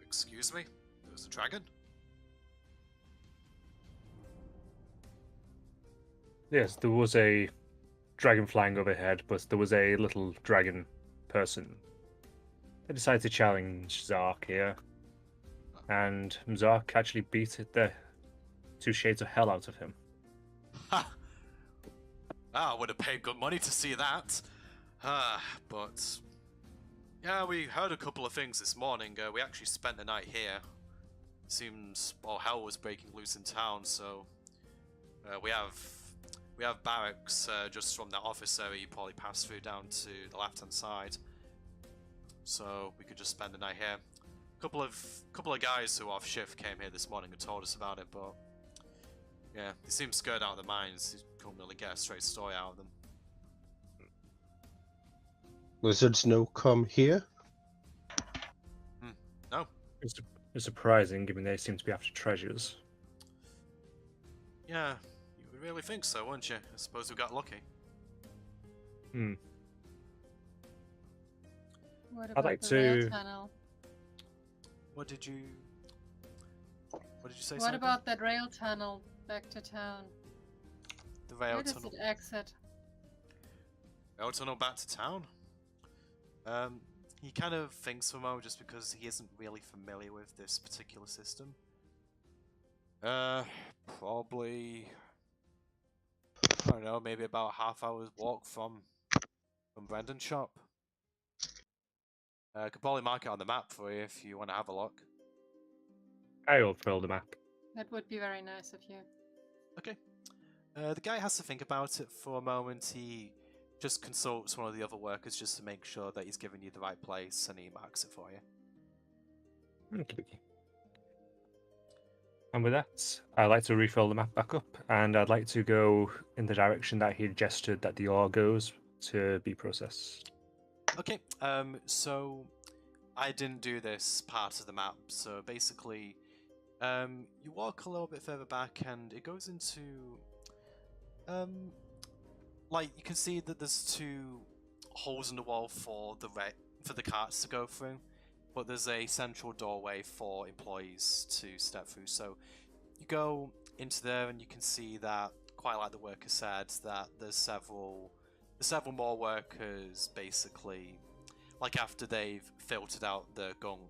Excuse me? There was a dragon? Yes, there was a dragon flying overhead, but there was a little dragon person. They decided to challenge Zark here, and Zark actually beat the 2 shades of hell out of him. Ha! I would have paid good money to see that. But... Yeah, we heard a couple of things this morning. We actually spent the night here. Seems all hell was breaking loose in town, so... we have barracks just from that office area you probably passed through down to the left-hand side. So we could just spend the night here. Couple of guys who are off shift came here this morning and told us about it, but... Yeah, they seem scared out of their minds. You couldn't really get a straight story out of them. Lizards no come here? No. It's surprising, given they seem to be after treasures. Yeah, you would really think so, wouldn't you? I suppose we got lucky. What I'd about like the rail to- tunnel? What did you say? What Simon? about that rail tunnel back to town? The rail Where does tunnel? it exit? Rail tunnel back to town? He kind of thinks for a moment just because he isn't really familiar with this particular system. Probably... I don't know, maybe about a half hour's walk from Brendan's shop. I could probably mark it on the map for you if you want to have a look. I'll fill the map. That would be very nice of you. Okay. The guy has to think about it for a moment. He just consults one of the other workers just to make sure that he's giving you the right place, and he marks it for you. Okay. And with that, I'd like to refill the map back up, and I'd like to go in the direction that he gestured that the ore goes to be processed. Okay, so I didn't do this part of the map, so basically you walk a little bit further back and it goes into like you can see that there's 2 holes in the wall for the carts to go through, but there's a central doorway for employees to step through. So you go into there and you can see that, quite like the worker said, that there's several more workers basically, like after they've filtered out the gunk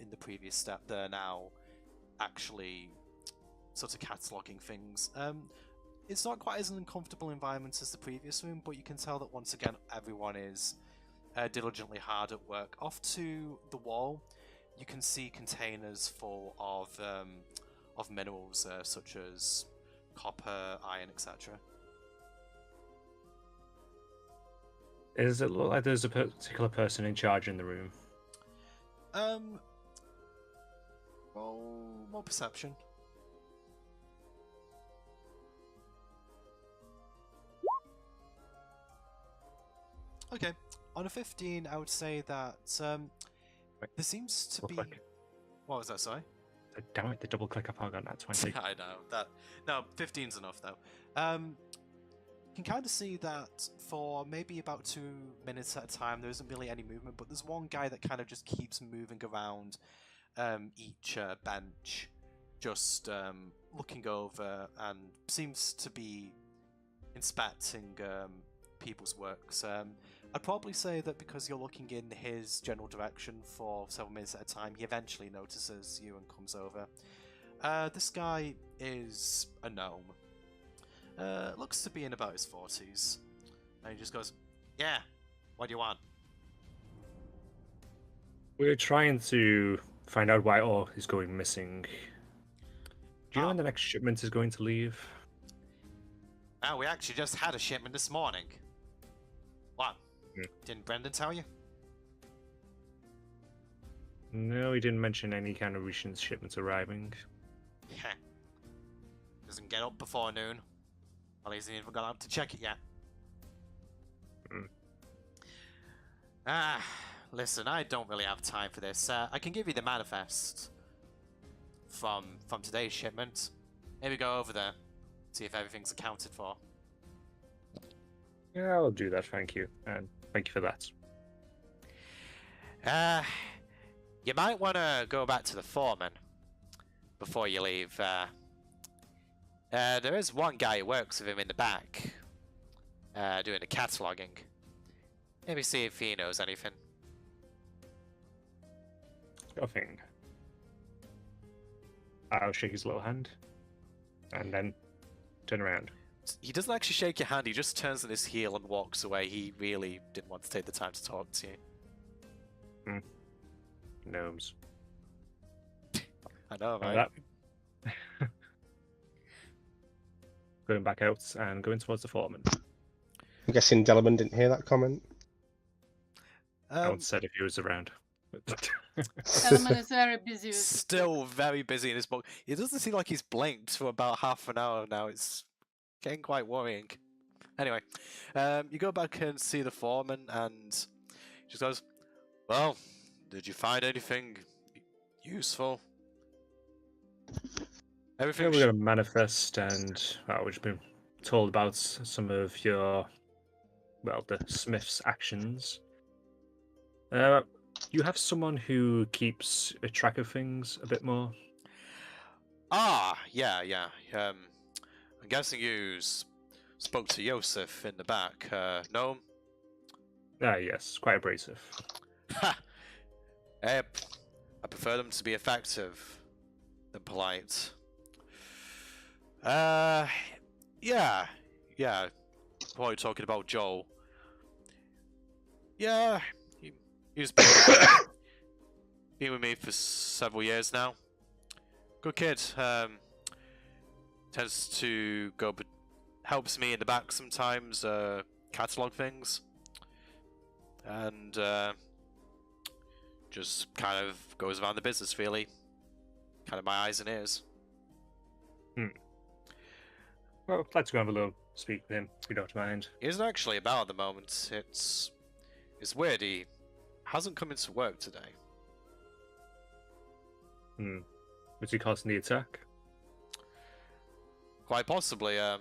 in the previous step, they're now actually sort of cataloguing things. It's not quite as an uncomfortable environment as the previous room, but you can tell that once again everyone is diligently hard at work. Off to the wall, you can see containers full of minerals such as copper, iron, etc. Does it look like there's a particular person in charge in the room? Roll more perception. Okay, on a 15, I would say that there seems to be. Click. What was that? Sorry. Damn it! The double click up. I got that 20. I know that. No, 15's enough though. You can kind of see that for maybe about 2 minutes at a time, there isn't really any movement, but there's one guy that kind of just keeps moving around each bench, just looking over and seems to be inspecting people's works. I'd probably say that because you're looking in his general direction for several minutes at a time, he eventually notices you and comes over. This guy is a gnome. Looks to be in about his 40s. And he just goes, "Yeah, what do you want?" We're trying to find out why ore is going missing. Do you know when the next shipment is going to leave? Oh, we actually just had a shipment this morning. What? Didn't Brendan tell you? No, he didn't mention any kind of recent shipments arriving. Heh. Doesn't get up before noon. Well, he hasn't even got out to check it yet. Listen, I don't really have time for this. I can give you the manifest from today's shipment. Maybe go over there, see if everything's accounted for. Yeah, I'll do that, thank you. And thank you for that. You might want to go back to the foreman before you leave. There is one guy who works with him in the back, doing the cataloguing. Maybe see if he knows anything. Nothing. I'll shake his little hand, and then turn around. He doesn't actually shake your hand, he just turns on his heel and walks away. He really didn't want to take the time to talk to you. Gnomes. I know, Like right? that. Going back out and going towards the foreman. I'm guessing Delman didn't hear that comment. I would said if he was around. Elman is very busy with Still very busy in his book. It doesn't seem like he's blinked for about half an hour now. It's getting quite worrying. Anyway, you go back and see the foreman, and he just goes, "Well, did you find anything useful?" Everything. We're going to manifest, and we've been told about some of your, well, the Smith's actions. You have someone who keeps a track of things a bit more? Yeah. I'm guessing you spoke to Yosef in the back, no? Yes, quite abrasive. Ha! I prefer them to be effective than polite. Yeah. Probably talking about Joel. Yeah, he's been with me for several years now. Good kid. Tends to go, but helps me in the back sometimes. Catalog things, and just kind of goes around the business really. Kind of my eyes and ears. Well, I'd like to go have a little speak with him, if you don't mind. He isn't actually about at the moment. It's weird. He hasn't come into work today. Was he causing the attack? Quite possibly. A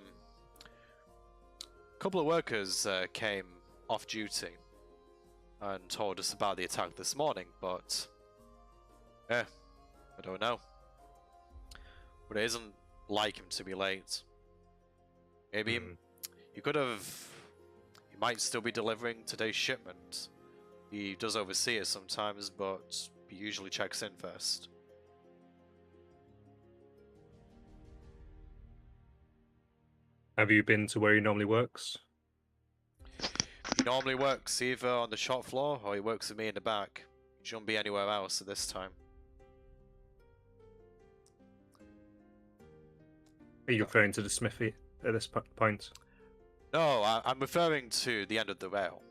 couple of workers came off duty and told us about the attack this morning, but I don't know. But it isn't like him to be late. Maybe he might still be delivering today's shipment. He does oversee it sometimes, but he usually checks in first. Have you been to where he normally works? He normally works either on the shop floor or he works with me in the back. He shouldn't be anywhere else at this time. Are you referring to the smithy at this point? No, I'm referring to the end of the rail.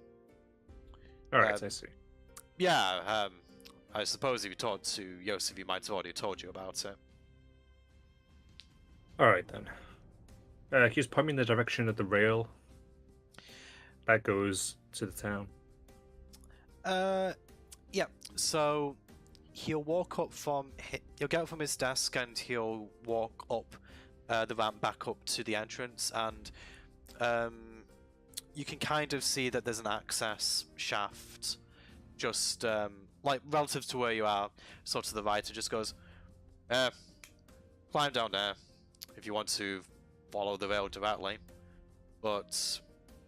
Alright, I see. Yeah, I suppose if you talked to Yosef, he might have already told you about it. Alright then. He's pointing in the direction of the rail that goes to the town. Yeah, so he'll walk up he'll get up from his desk and he'll walk up the ramp back up to the entrance, and you can kind of see that there's an access shaft just like relative to where you are, sort of to the right. It just goes, climb down there if you want to follow the rail directly, but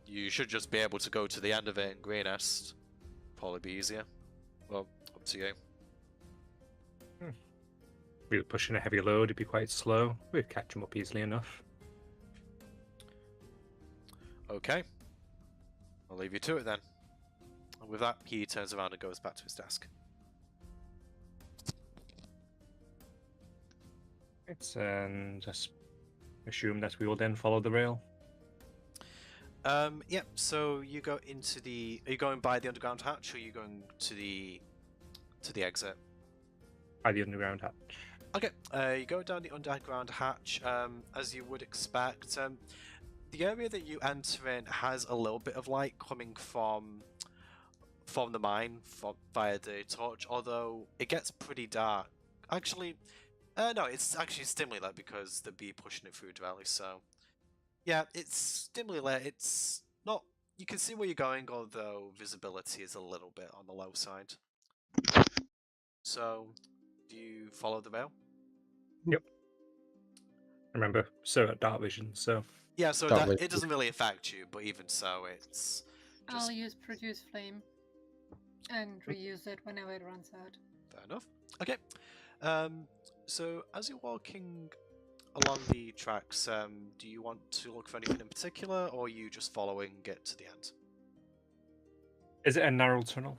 you should just be able to go to the end of it in Greenest. Probably be easier. Well, up to you. If we were pushing a heavy load, it'd be quite slow. We'd catch him up easily enough. Okay. I'll leave you to it then. And with that, he turns around and goes back to his desk. And just assume that we will then follow the rail. Yep, so you go into are you going by the underground hatch, or are you going to the exit? By the underground hatch. Okay, you go down the underground hatch, as you would expect. The area that you enter in has a little bit of light coming from the mine via the torch, although it gets pretty dark. Actually, no, it's actually dimly lit because they'd be pushing it through directly, so yeah, it's dimly lit. It's not, you can see where you're going, although visibility is a little bit on the low side. So, do you follow the veil? Yep. Remember, so at dark vision, so Yeah, so Dark that, vision. it doesn't really affect you, but even so, it's just I'll use produce flame and reuse it whenever it runs out. fair enough. Okay. So as you're walking along the tracks, do you want to look for anything in particular, or are you just following it to the end? is it a narrow tunnel?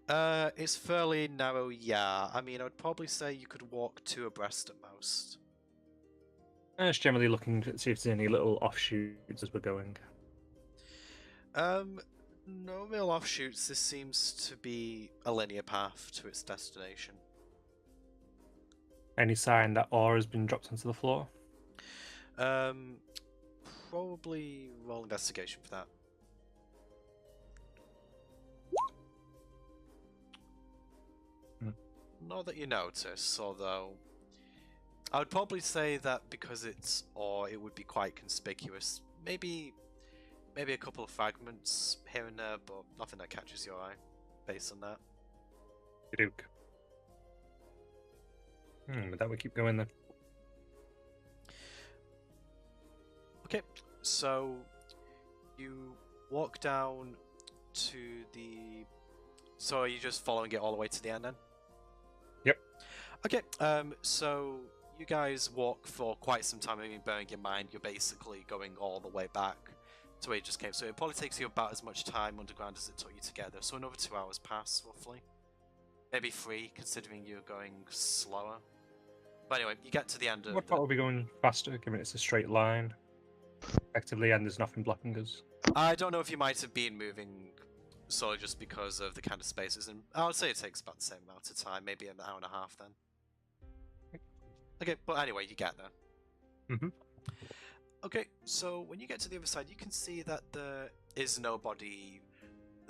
It's fairly narrow, yeah. I mean, I would probably say you could walk two abreast at most. Just generally looking to see if there's any little offshoots as we're going. No real offshoots. This seems to be a linear path to its destination. Any sign that ore has been dropped onto the floor? Probably roll investigation for that. Not that you notice, although I would probably say that because it's ore, it would be quite conspicuous. Maybe a couple of fragments here and there, but nothing that catches your eye based on that. Duke. But that would keep going then. Okay, so you walk down to the. So are you just following it all the way to the end then? Yep. Okay, so you guys walk for quite some time. I mean, bearing in mind you're basically going all the way back to where you just came. So it probably takes you about as much time underground as it took you to get there. So another 2 hours pass, roughly. Maybe 3, considering you're going slower. But anyway, you get to the end of We're probably going faster, given it's a straight line. Effectively, and there's nothing blocking us. I don't know if you might have been moving solely just because of the kind of spaces, and I would say it takes about the same amount of time, maybe an hour and a half then. Okay, but anyway, you get there. Mm-hmm. Okay, so when you get to the other side, you can see that there is nobody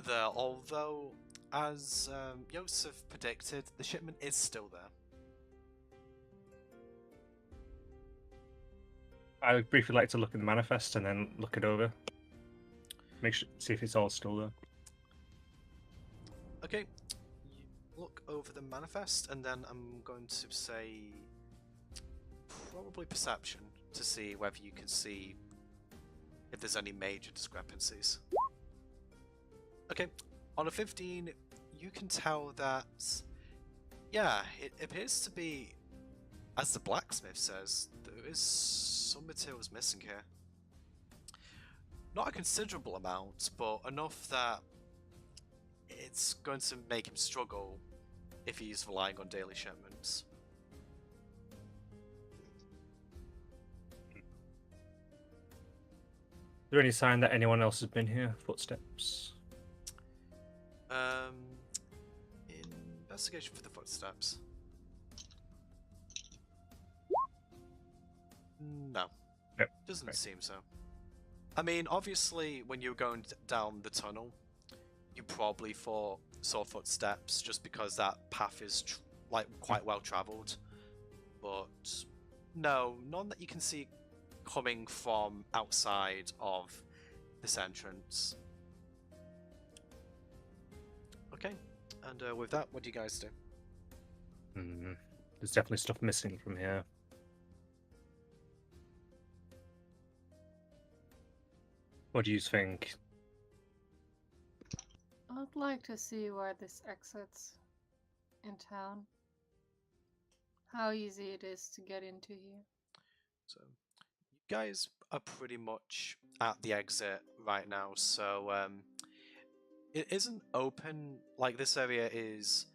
there, although, as Yosef predicted, the shipment is still there. I would briefly like to look at the manifest and then look it over. See if it's all still there. Okay, you look over the manifest, and then I'm going to say probably perception to see whether you can see if there's any major discrepancies. Okay, on a 15, you can tell that, yeah, it appears to be, as the blacksmith says, there is some materials missing here. Not a considerable amount, but enough that it's going to make him struggle if he's relying on daily shipments. Is there any sign that anyone else has been here? Footsteps? Investigation for the footsteps. No. Yep. Doesn't Right. seem so. I mean, obviously, when you're going down the tunnel, you probably saw footsteps just because that path is quite well travelled. But no, none that you can see coming from outside of this entrance. Okay, and with that, what do you guys do? There's definitely stuff missing from here. What do you think? I'd like to see where this exits in town. How easy it is to get into here. So, you guys are pretty much at the exit right now, so it isn't open. Like, this area is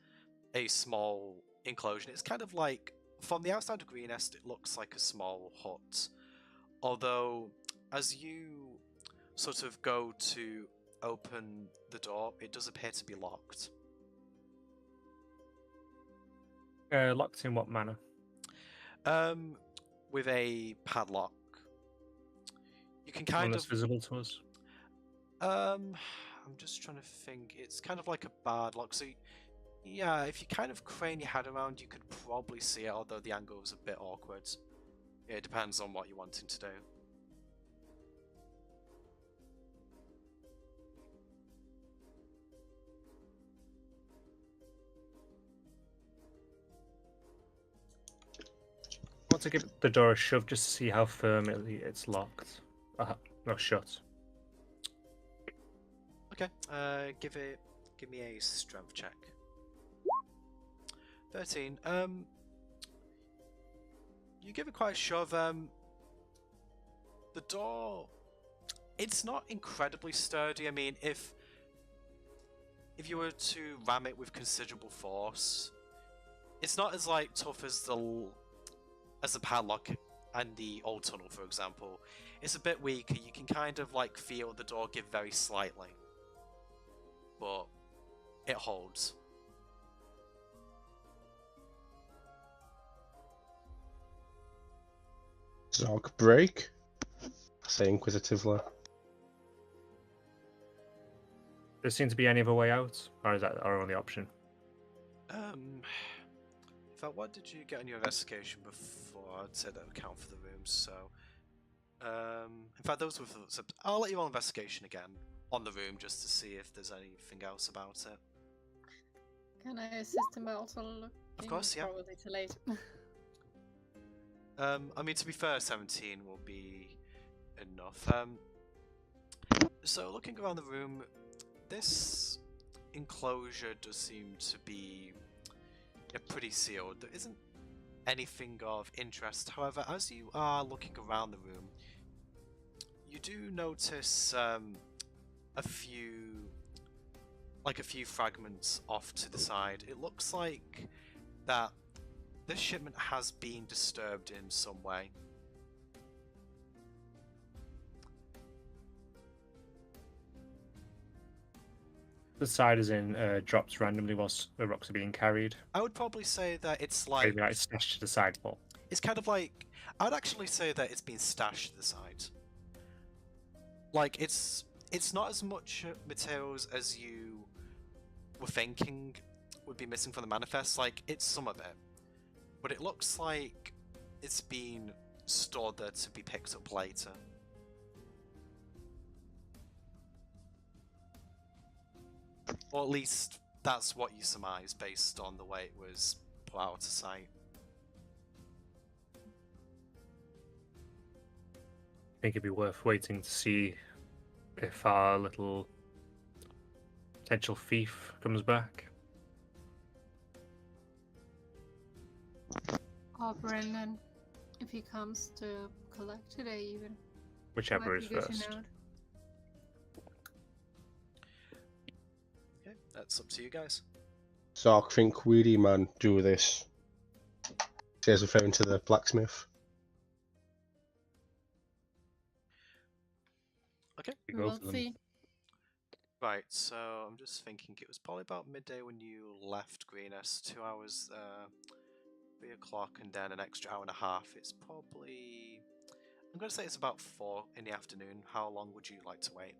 a small enclosure. It's kind of like, from the outside of Green Nest, it looks like a small hut. Although, as you sort of go to open the door, it does appear to be locked. Locked in what manner? With a padlock. You can One kind that's of visible to us. I'm just trying to think. It's kind of like a barred lock. So, yeah, if you kind of crane your head around, you could probably see it, although the angle is a bit awkward. Yeah, it depends on what you're wanting to do. want to give the door a shove just to see how firmly it's locked. No, shut. Okay, give me a strength check. 13. You give it quite a shove. The door, it's not incredibly sturdy. I mean, if you were to ram it with considerable force, it's not as like tough as the padlock and the old tunnel, for example. It's a bit weaker. You can kind of like feel the door give very slightly, but it holds. Zog break? I say inquisitively. There seems to be any other way out, or is that our only option? In fact, what did you get on your investigation before? I'd say that would count for the rooms. So, in fact, those were for. I'll let you roll investigation again on the room just to see if there's anything else about it. Can I assist him by also looking? Of course, yeah. Probably too late. I mean, to be fair, 17 will be enough. So looking around the room, this enclosure does seem to be pretty sealed. There isn't anything of interest. However, as you are looking around the room, you do notice a few fragments off to the side. It looks like that this shipment has been disturbed in some way. The side is in drops randomly whilst the rocks are being carried. I would probably say that it's like Maybe like stashed to the sidewall. It's kind of like, I'd actually say that it's been stashed to the side. Like it's not as much materials as you were thinking would be missing from the manifest. Like it's some of it. But it looks like it's been stored there to be picked up later. Or at least that's what you surmise based on the way it was put out of sight. I think it'd be worth waiting to see if our little potential thief comes back. Or Brendan, if he comes to collect today even. Whichever Might is be good to first. know. Okay, that's up to you guys. So I think Weedy Man do this. Says referring to the blacksmith. Okay. We'll see. Right, so I'm just thinking it was probably about midday when you left Greenest, 2 hours, 3 o'clock, and then an extra hour and a half. It's probably, I'm going to say it's about 4 in the afternoon. How long would you like to wait?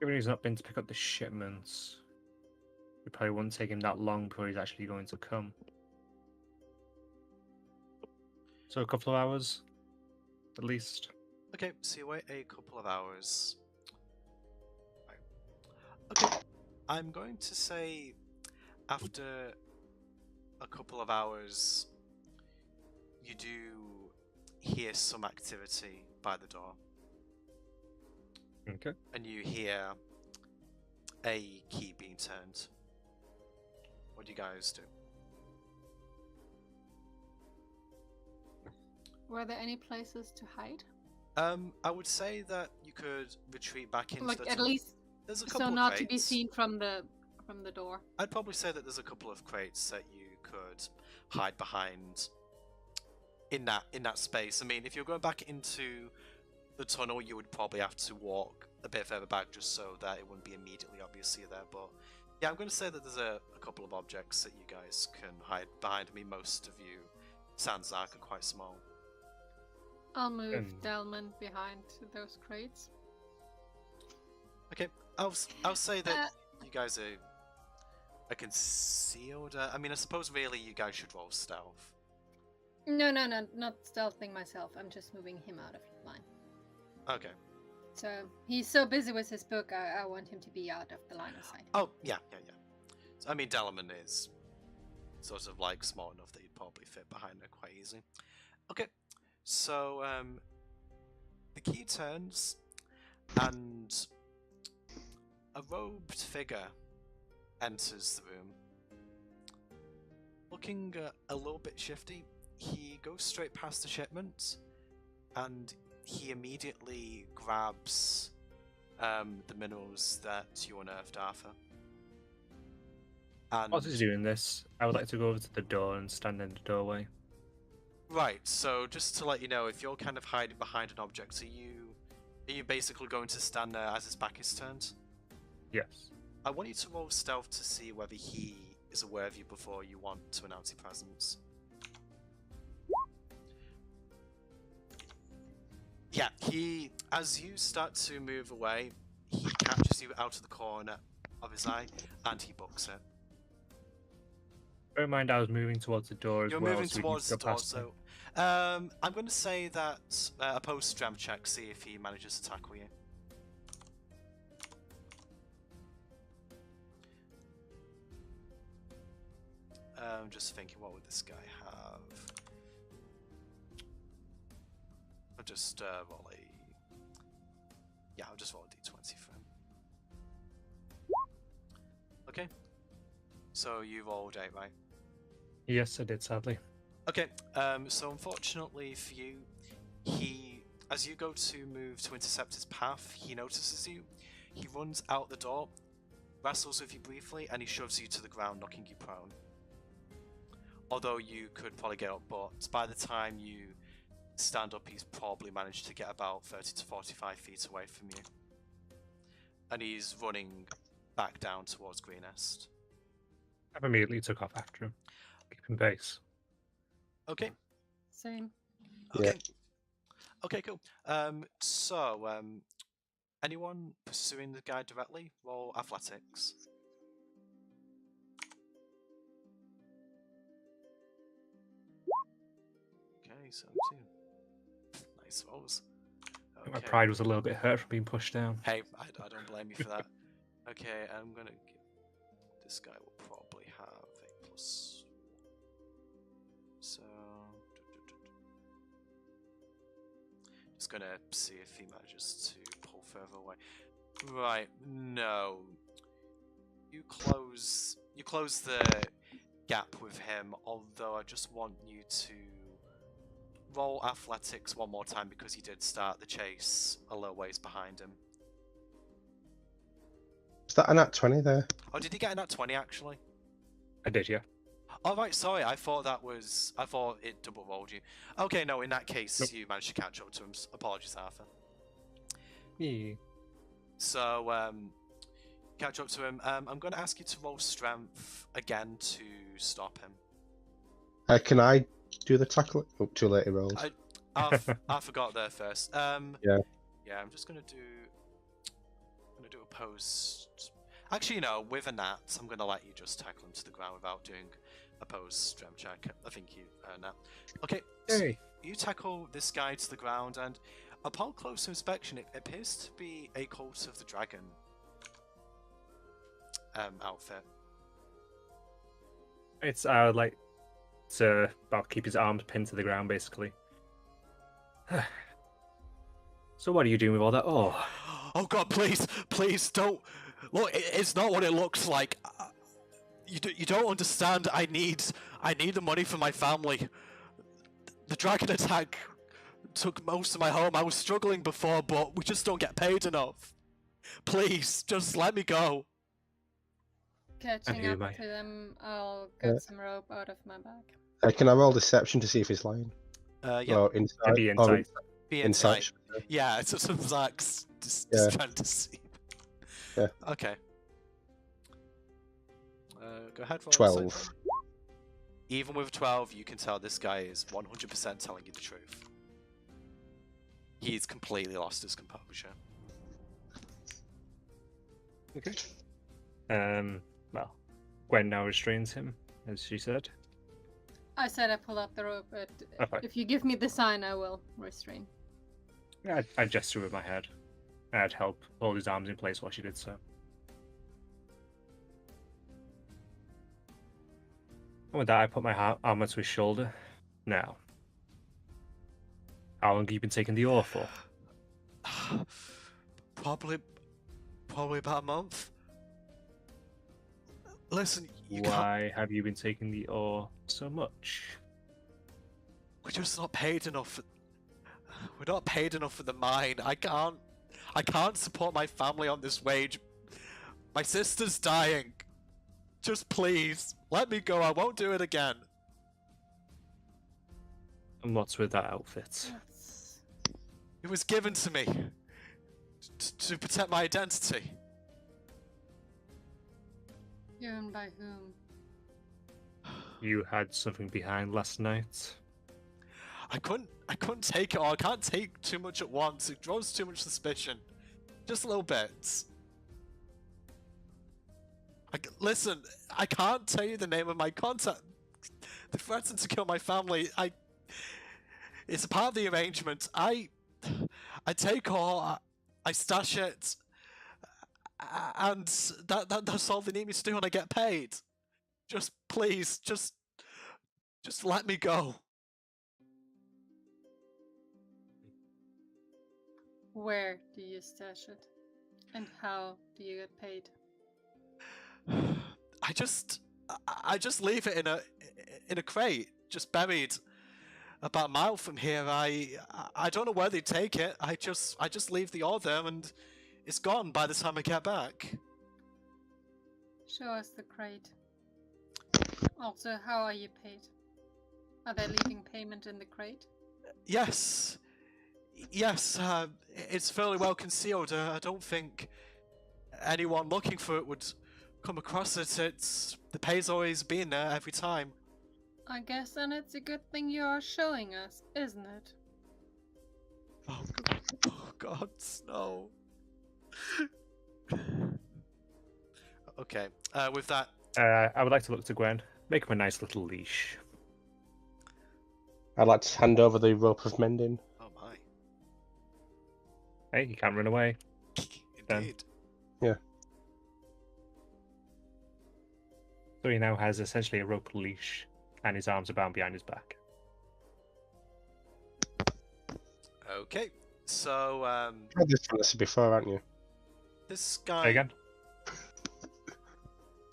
Given he's not been to pick up the shipments, it probably won't take him that long before he's actually going to come. So a couple of hours, at least. Okay, so you wait a couple of hours. Right. Okay, I'm going to say after a couple of hours, you do hear some activity by the door. Okay. And you hear a key being turned. What do you guys do? Were there any places to hide? I would say that you could retreat back into Like the at tunnel. least, There's a couple so of not crates. to be seen from the door. I'd probably say that there's a couple of crates that you could hide behind in that space. I mean, if you're going back into the tunnel, you would probably have to walk a bit further back just so that it wouldn't be immediately obvious you're there. But yeah, I'm going to say that there's a couple of objects that you guys can hide behind. I mean, most of you, sans are quite small. I'll move Delman behind those crates. Okay, I'll say that you guys are concealed. I mean, I suppose really you guys should roll stealth. No, not stealthing myself. I'm just moving him out of line. Okay. So he's so busy with his book, I want him to be out of the line of sight. Oh, yeah. So, I mean, Dellerman is sort of like small enough that he'd probably fit behind her quite easily. Okay, so the key turns, and a robed figure enters the room. Looking a little bit shifty, he goes straight past the shipment, and he immediately grabs the minerals that you unearthed, Arthur. And Whilst he's doing this, I would like to go over to the door and stand in the doorway. right, so just to let you know, if you're kind of hiding behind an object, are you basically going to stand there as his back is turned? Yes. I want you to roll stealth to see whether he is aware of you before you want to announce your presence. Yeah, as you start to move away, he catches you out of the corner of his eye, and he books it. Bear in mind, I was moving towards the door as You're well. moving so we towards can the go door, past him. so I'm going to say that a post-strength check, see if he manages to tackle you. I'm just thinking, what would this guy have? I'll just roll a... Yeah, I'll just roll a d20 for him. Okay. So you rolled 8, right? Yes, I did, sadly. Okay, so unfortunately for you, as you go to move to intercept his path, he notices you. He runs out the door, wrestles with you briefly, and he shoves you to the ground, knocking you prone. Although you could probably get up, but by the time you stand up, he's probably managed to get about 30 to 45 feet away from you. And he's running back down towards Greenest. I've immediately took off after him, keeping pace. Okay. Same. Okay. Okay, cool. Anyone pursuing the guy directly? Roll athletics. Okay, 17. Nice rolls. My Okay. pride was a little bit hurt from being pushed down. Hey, I don't blame you for that. Okay, I'm gonna give... This guy will probably have a plus... So... Just gonna see if he manages to pull further away. Right, no. You close the gap with him, although I just want you to roll athletics one more time because he did start the chase a little ways behind him. Is that a nat 20 there? Oh, did he get a nat 20 actually? I did, yeah. Oh right, sorry, I thought it double rolled you. Okay, no, in that case Nope. you managed to catch up to him. Apologies, Arthur. Yeah. So, catch up to him. I'm going to ask you to roll strength again to stop him. Can I do the tackle? Oh, too late, he rolled. I forgot there first. Yeah. Yeah, I'm just going to do a post... Actually, no, with a nat, I'm going to let you just tackle him to the ground without doing a post strength check. I think you earn that. Okay, so Hey. you tackle this guy to the ground, and upon closer inspection, it appears to be a Cult of the Dragon outfit. I would like to keep his arms pinned to the ground, basically. So what are you doing with all that? Oh God, please don't. Look, it's not what it looks like. You don't understand. I need the money for my family. The dragon attack took most of my home. I was struggling before, but we just don't get paid enough. Please, just let me go. Catching hear up my- to them, I'll get some rope out of my bag. Can I roll deception to see if he's lying? Yeah, Or insight? Maybe or insight. be insight. Yeah, it's some Zach's just Yeah. trying to see. Yeah. Okay. Go ahead. Roll 12. insight. Even with 12, you can tell this guy is 100% telling you the truth. He's completely lost his composure. Okay. Well, Gwen now restrains him, as she said. I said I pull up the rope, but Okay. if you give me the sign, I will restrain. I gestured with my head. I'd help hold his arms in place while she did so. And with that, I put my arm onto his shoulder. Now, how long have you been taking the ore for? Probably about a month. Listen, Why have you been taking the ore so much? we're just not paid enough. We're not paid enough for the mine. I can't support my family on this wage. My sister's dying. Just please, let me go. I won't do it again. And what's with that outfit? It was given to me to protect my identity. Given by whom? You had something behind last night? I couldn't take it all. I can't take too much at once. It draws too much suspicion. Just a little bit. Listen, I can't tell you the name of my contact. They threatened to kill my family. It's a part of the arrangement. I take all, I stash it, and that's all they need me to do, and I get paid. Just please, just let me go. Where do you stash it? And how do you get paid? I just leave it in a crate, just buried about a mile from here. I don't know where they take it. I just leave the ore there, and it's gone by the time I get back. Show us the crate. Also, how are you paid? Are they leaving payment in the crate? Yes. It's fairly well concealed. I don't think anyone looking for it would come across it. The pay's always been there every time. I guess then it's a good thing you are showing us, isn't it? Oh God, no. Okay, with that... I would like to look to Gwen. Make him a nice little leash. I'd like to hand over the rope of mending. Oh my. Hey, you can't run away. Indeed. Yeah. So he now has essentially a rope leash, and his arms are bound behind his back. Okay, so You've had this fantasy before, haven't you? this guy... Say again?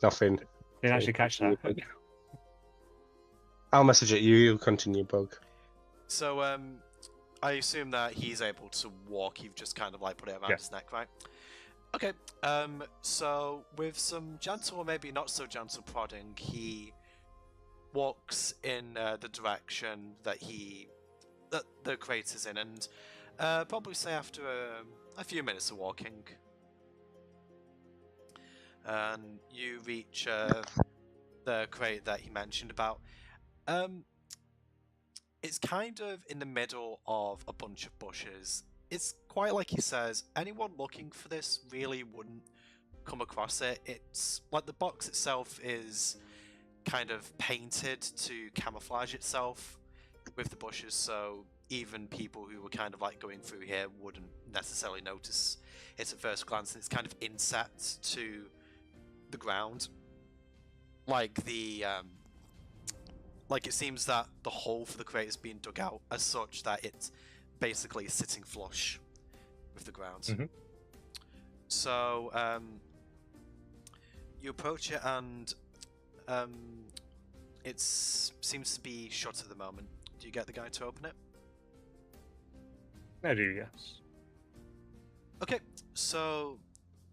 Nothing. Didn't actually catch that. I'll message it you. You continue, Bug. So, I assume that he's able to walk. You've just kind of like put it around his neck, right? Okay. So with some gentle or maybe not so gentle prodding, he walks in the direction that the crate is in, and probably say after a few minutes of walking, and you reach the crate that he mentioned about. It's kind of in the middle of a bunch of bushes. It's quite like he says, anyone looking for this really wouldn't come across it. It's like the box itself is kind of painted to camouflage itself with the bushes, so even people who were kind of like going through here wouldn't necessarily notice it at first glance, and it's kind of inset to the ground. Like like it seems that the hole for the crate is being dug out as such that it's basically sitting flush with the ground. Mm-hmm. So you approach it, and it seems to be shut at the moment. Do you get the guy to open it? I do, yes. Okay, so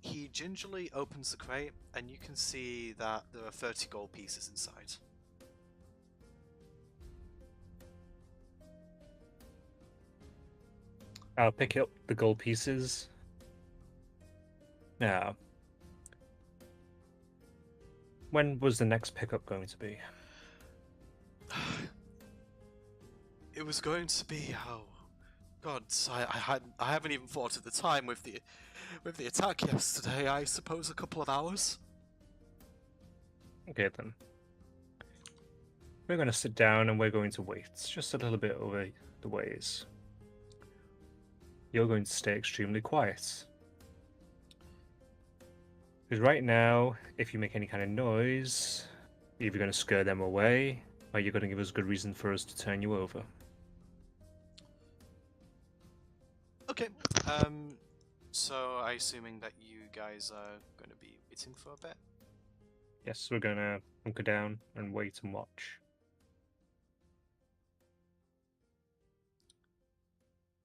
he gingerly opens the crate, and you can see that there are 30 gold pieces inside. I'll pick up the gold pieces. Now, when was the next pickup going to be? It was going to be, oh God, I haven't even thought at the time with the attack yesterday. I suppose a couple of hours. Okay then. We're going to sit down and we're going to wait just a little bit over the ways. you're going to stay extremely quiet. Because right now, if you make any kind of noise, you're either going to scare them away, or you're going to give us a good reason for us to turn you over. Okay. So I'm assuming that you guys are going to be waiting for a bit. Yes, we're going to hunker down and wait and watch.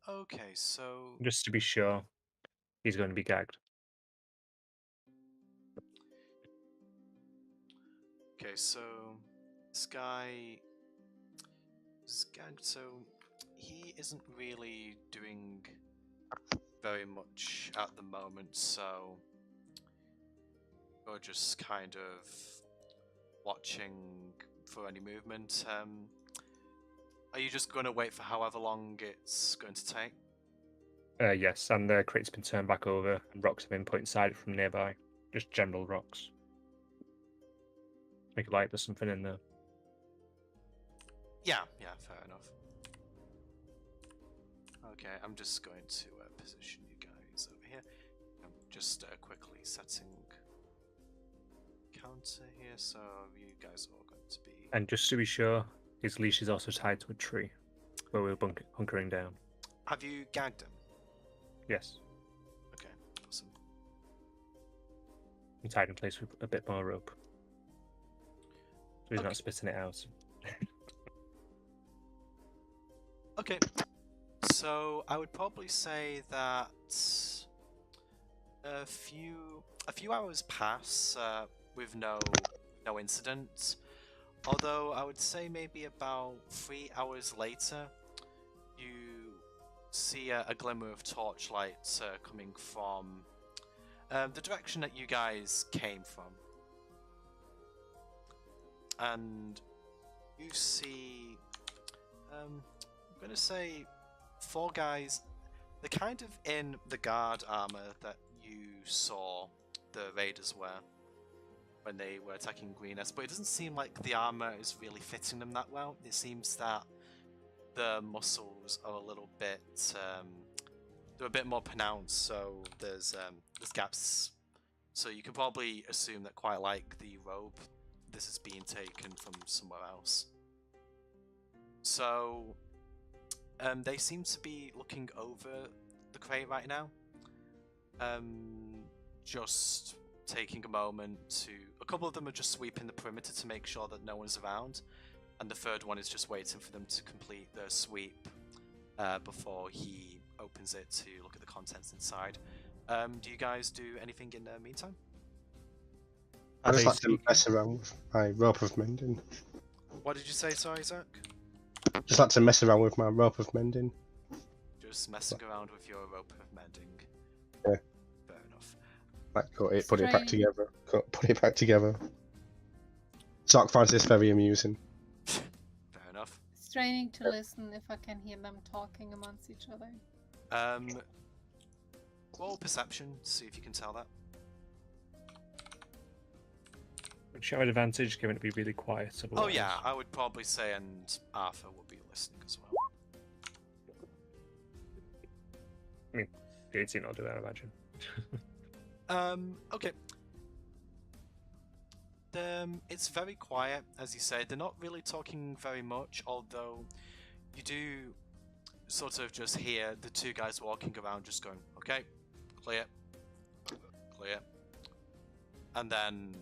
Okay, so Just to be sure, he's going to be gagged. this guy is gagged, so he isn't really doing very much at the moment, so we're just kind of watching for any movement. Are you just going to wait for however long it's going to take? Yes, and the crate's been turned back over, and rocks have been put inside it from nearby. Just general rocks. Make it like there's something in there. Yeah, fair enough. Okay, I'm just going to position you guys over here. I'm just quickly setting counter here, so you guys are all going to be... And just to be sure, his leash is also tied to a tree, where we're hunkering down. Have you gagged him? Yes. Okay, awesome. I'm tied in place with a bit more rope. So he's Okay. not spitting it out. Okay, so I would probably say that a few hours pass with no incident. Although I would say maybe about 3 hours later, you see a glimmer of torchlight coming from the direction that you guys came from, and you see I'm gonna say 4 guys. They're kind of in the guard armor that you saw the raiders wear when they were attacking Greenest, but it doesn't seem like the armor is really fitting them that well. It seems that the muscles are a little bit they're a bit more pronounced, so there's gaps. So you can probably assume that, quite like the robe, this is being taken from somewhere else. So they seem to be looking over the crate right now, just taking a moment to... A couple of them are just sweeping the perimeter to make sure that no one's around, and the third one is just waiting for them to complete their sweep before he opens it to look at the contents inside. Do you guys do anything in the meantime? I just like to mess around with my rope of mending. What did you say, sorry, Zach? Just like to mess around with my rope of mending. Just messing around with your rope of mending. Yeah. Fair enough. Like put it back together. Put it back together. Zoc finds this very amusing. Fair enough. Straining to listen if I can hear them talking amongst each other. Roll perception, see if you can tell that. Show advantage, given it be really quiet. Oh Otherwise. yeah, I would probably say, and Arthur will be listening as well. I mean, the 18 will do that, I imagine. Okay. It's very quiet, as you say. They're not really talking very much, although you do sort of just hear the 2 guys walking around just going, okay, clear, clear. And then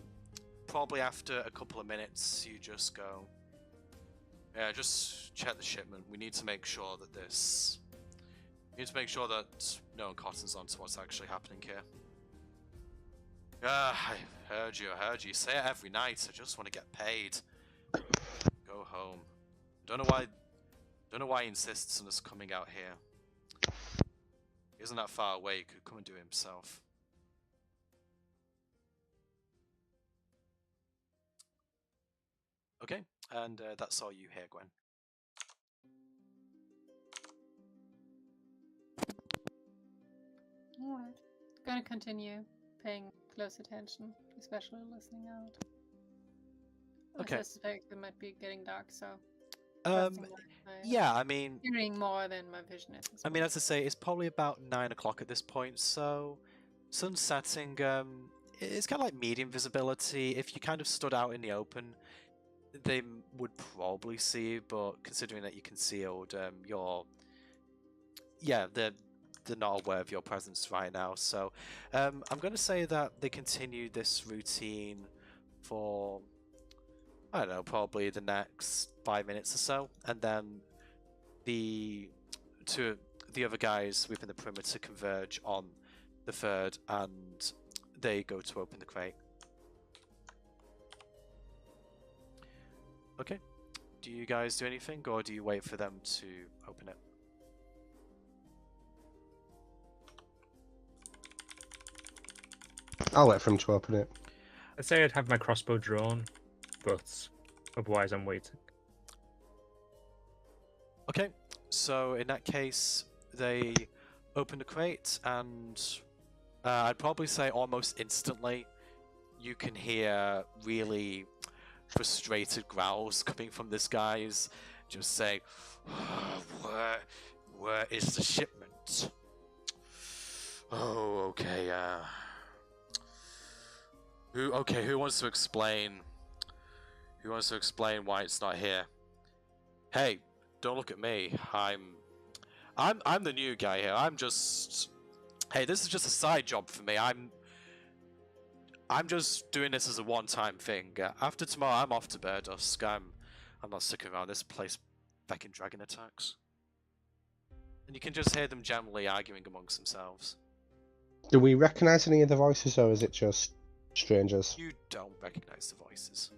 probably after a couple of minutes, you just go, yeah, just check the shipment. We need to make sure that no one cottons on to what's actually happening here. I heard you. You say it every night. I just want to get paid. Go home. Don't know why he insists on us coming out here. He isn't that far away. He could come and do it himself. Okay, and that's all you hear, Gwen. Alright. Gonna continue paying close attention, especially listening out. Okay. I suspect it might be getting dark, so trusting my Yeah, I mean, hearing more than my vision at this I mean, point. as I say, it's probably about 9 o'clock at this point, so sun's setting. It's kind of like medium visibility. If you kind of stood out in the open, they would probably see you, but considering that you're concealed, they're not aware of your presence right now. So I'm going to say that they continue this routine for, I don't know, probably the next 5 minutes or so, and then the other guys within the perimeter converge on the third, and they go to open the crate. Okay. Do you guys do anything, or do you wait for them to open it? I'll wait for him to open it. I'd say I'd have my crossbow drawn, but otherwise I'm waiting. Okay, so in that case, they open the crate, and I'd probably say almost instantly, you can hear really frustrated growls coming from this guy's, just saying, where is the shipment? Oh, okay, who wants to explain? Who wants to explain why it's not here? Hey, don't look at me. I'm the new guy here. Hey, this is just a side job for me. I'm just doing this as a one-time thing. After tomorrow, I'm off to Bear Dusk. I'm not sticking around this place back in dragon attacks. And you can just hear them generally arguing amongst themselves. Do we recognise any of the voices, or is it just strangers? You don't recognize the voices.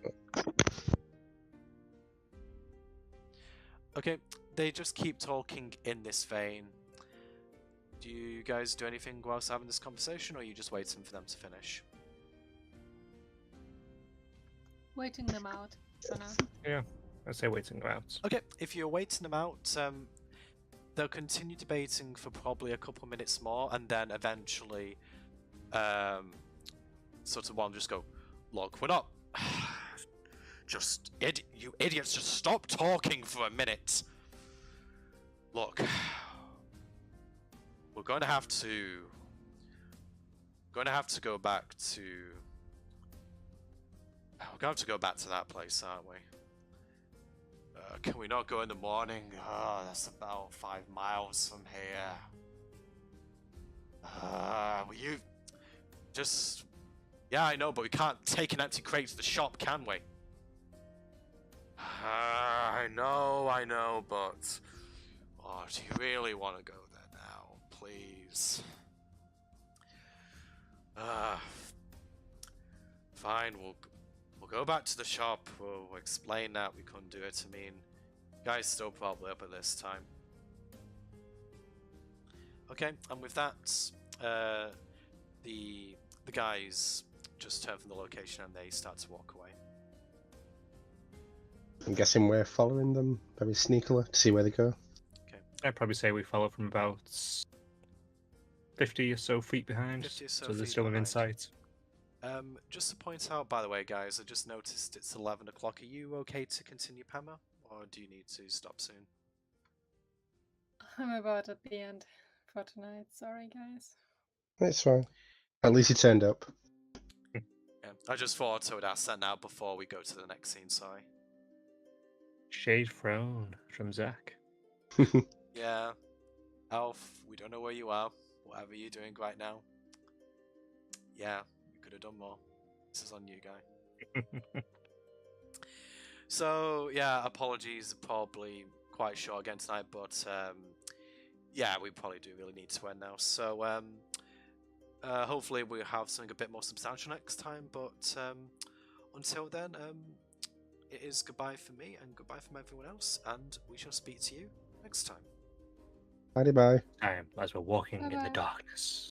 Okay, they just keep talking in this vein. Do you guys do anything whilst having this conversation, or are you just waiting for them to finish? Waiting them out for now. Yeah, I'd say waiting them out. Okay, if you're waiting them out, they'll continue debating for probably a couple minutes more, and then eventually, sort of one just go, look, we're not... you idiots, just stop talking for a minute. Look, we're going to have to go back to... We're going to have to go back to that place, aren't we? Can we not go in the morning? Oh, that's about 5 miles from here. Will you just... Yeah, I know, but we can't take an empty crate to the shop, can we? I know, but... Oh, do you really want to go there now? Please. Fine, we'll go back to the shop. We'll explain that we couldn't do it. I mean, guys still probably up at this time. Okay, and with that, the guys just turn from the location and they start to walk away. I'm guessing we're following them very sneakily to see where they go. Okay. I'd probably say we follow from about 50 or so feet behind, 50 or so so they're feet still behind. in sight. Just to point out, by the way, guys, I just noticed it's 11 o'clock. Are you okay to continue, Pema? Or do you need to stop soon? I'm about at the end for tonight. Sorry, guys. It's fine. At least he turned up. Yeah, I just thought I would ask that now before we go to the next scene, sorry. Shade frown from Zach. Yeah, Elf, we don't know where you are. Whatever you're doing right now. Yeah, you could have done more. This is on you, guy. So, yeah, apologies, probably quite short again tonight, but yeah, we probably do really need to end now. So, hopefully we'll have something a bit more substantial next time, but until then, it is goodbye for me and goodbye from everyone else, and we shall speak to you next time. Bye-bye. Time as we're walking in the Bye-bye. darkness.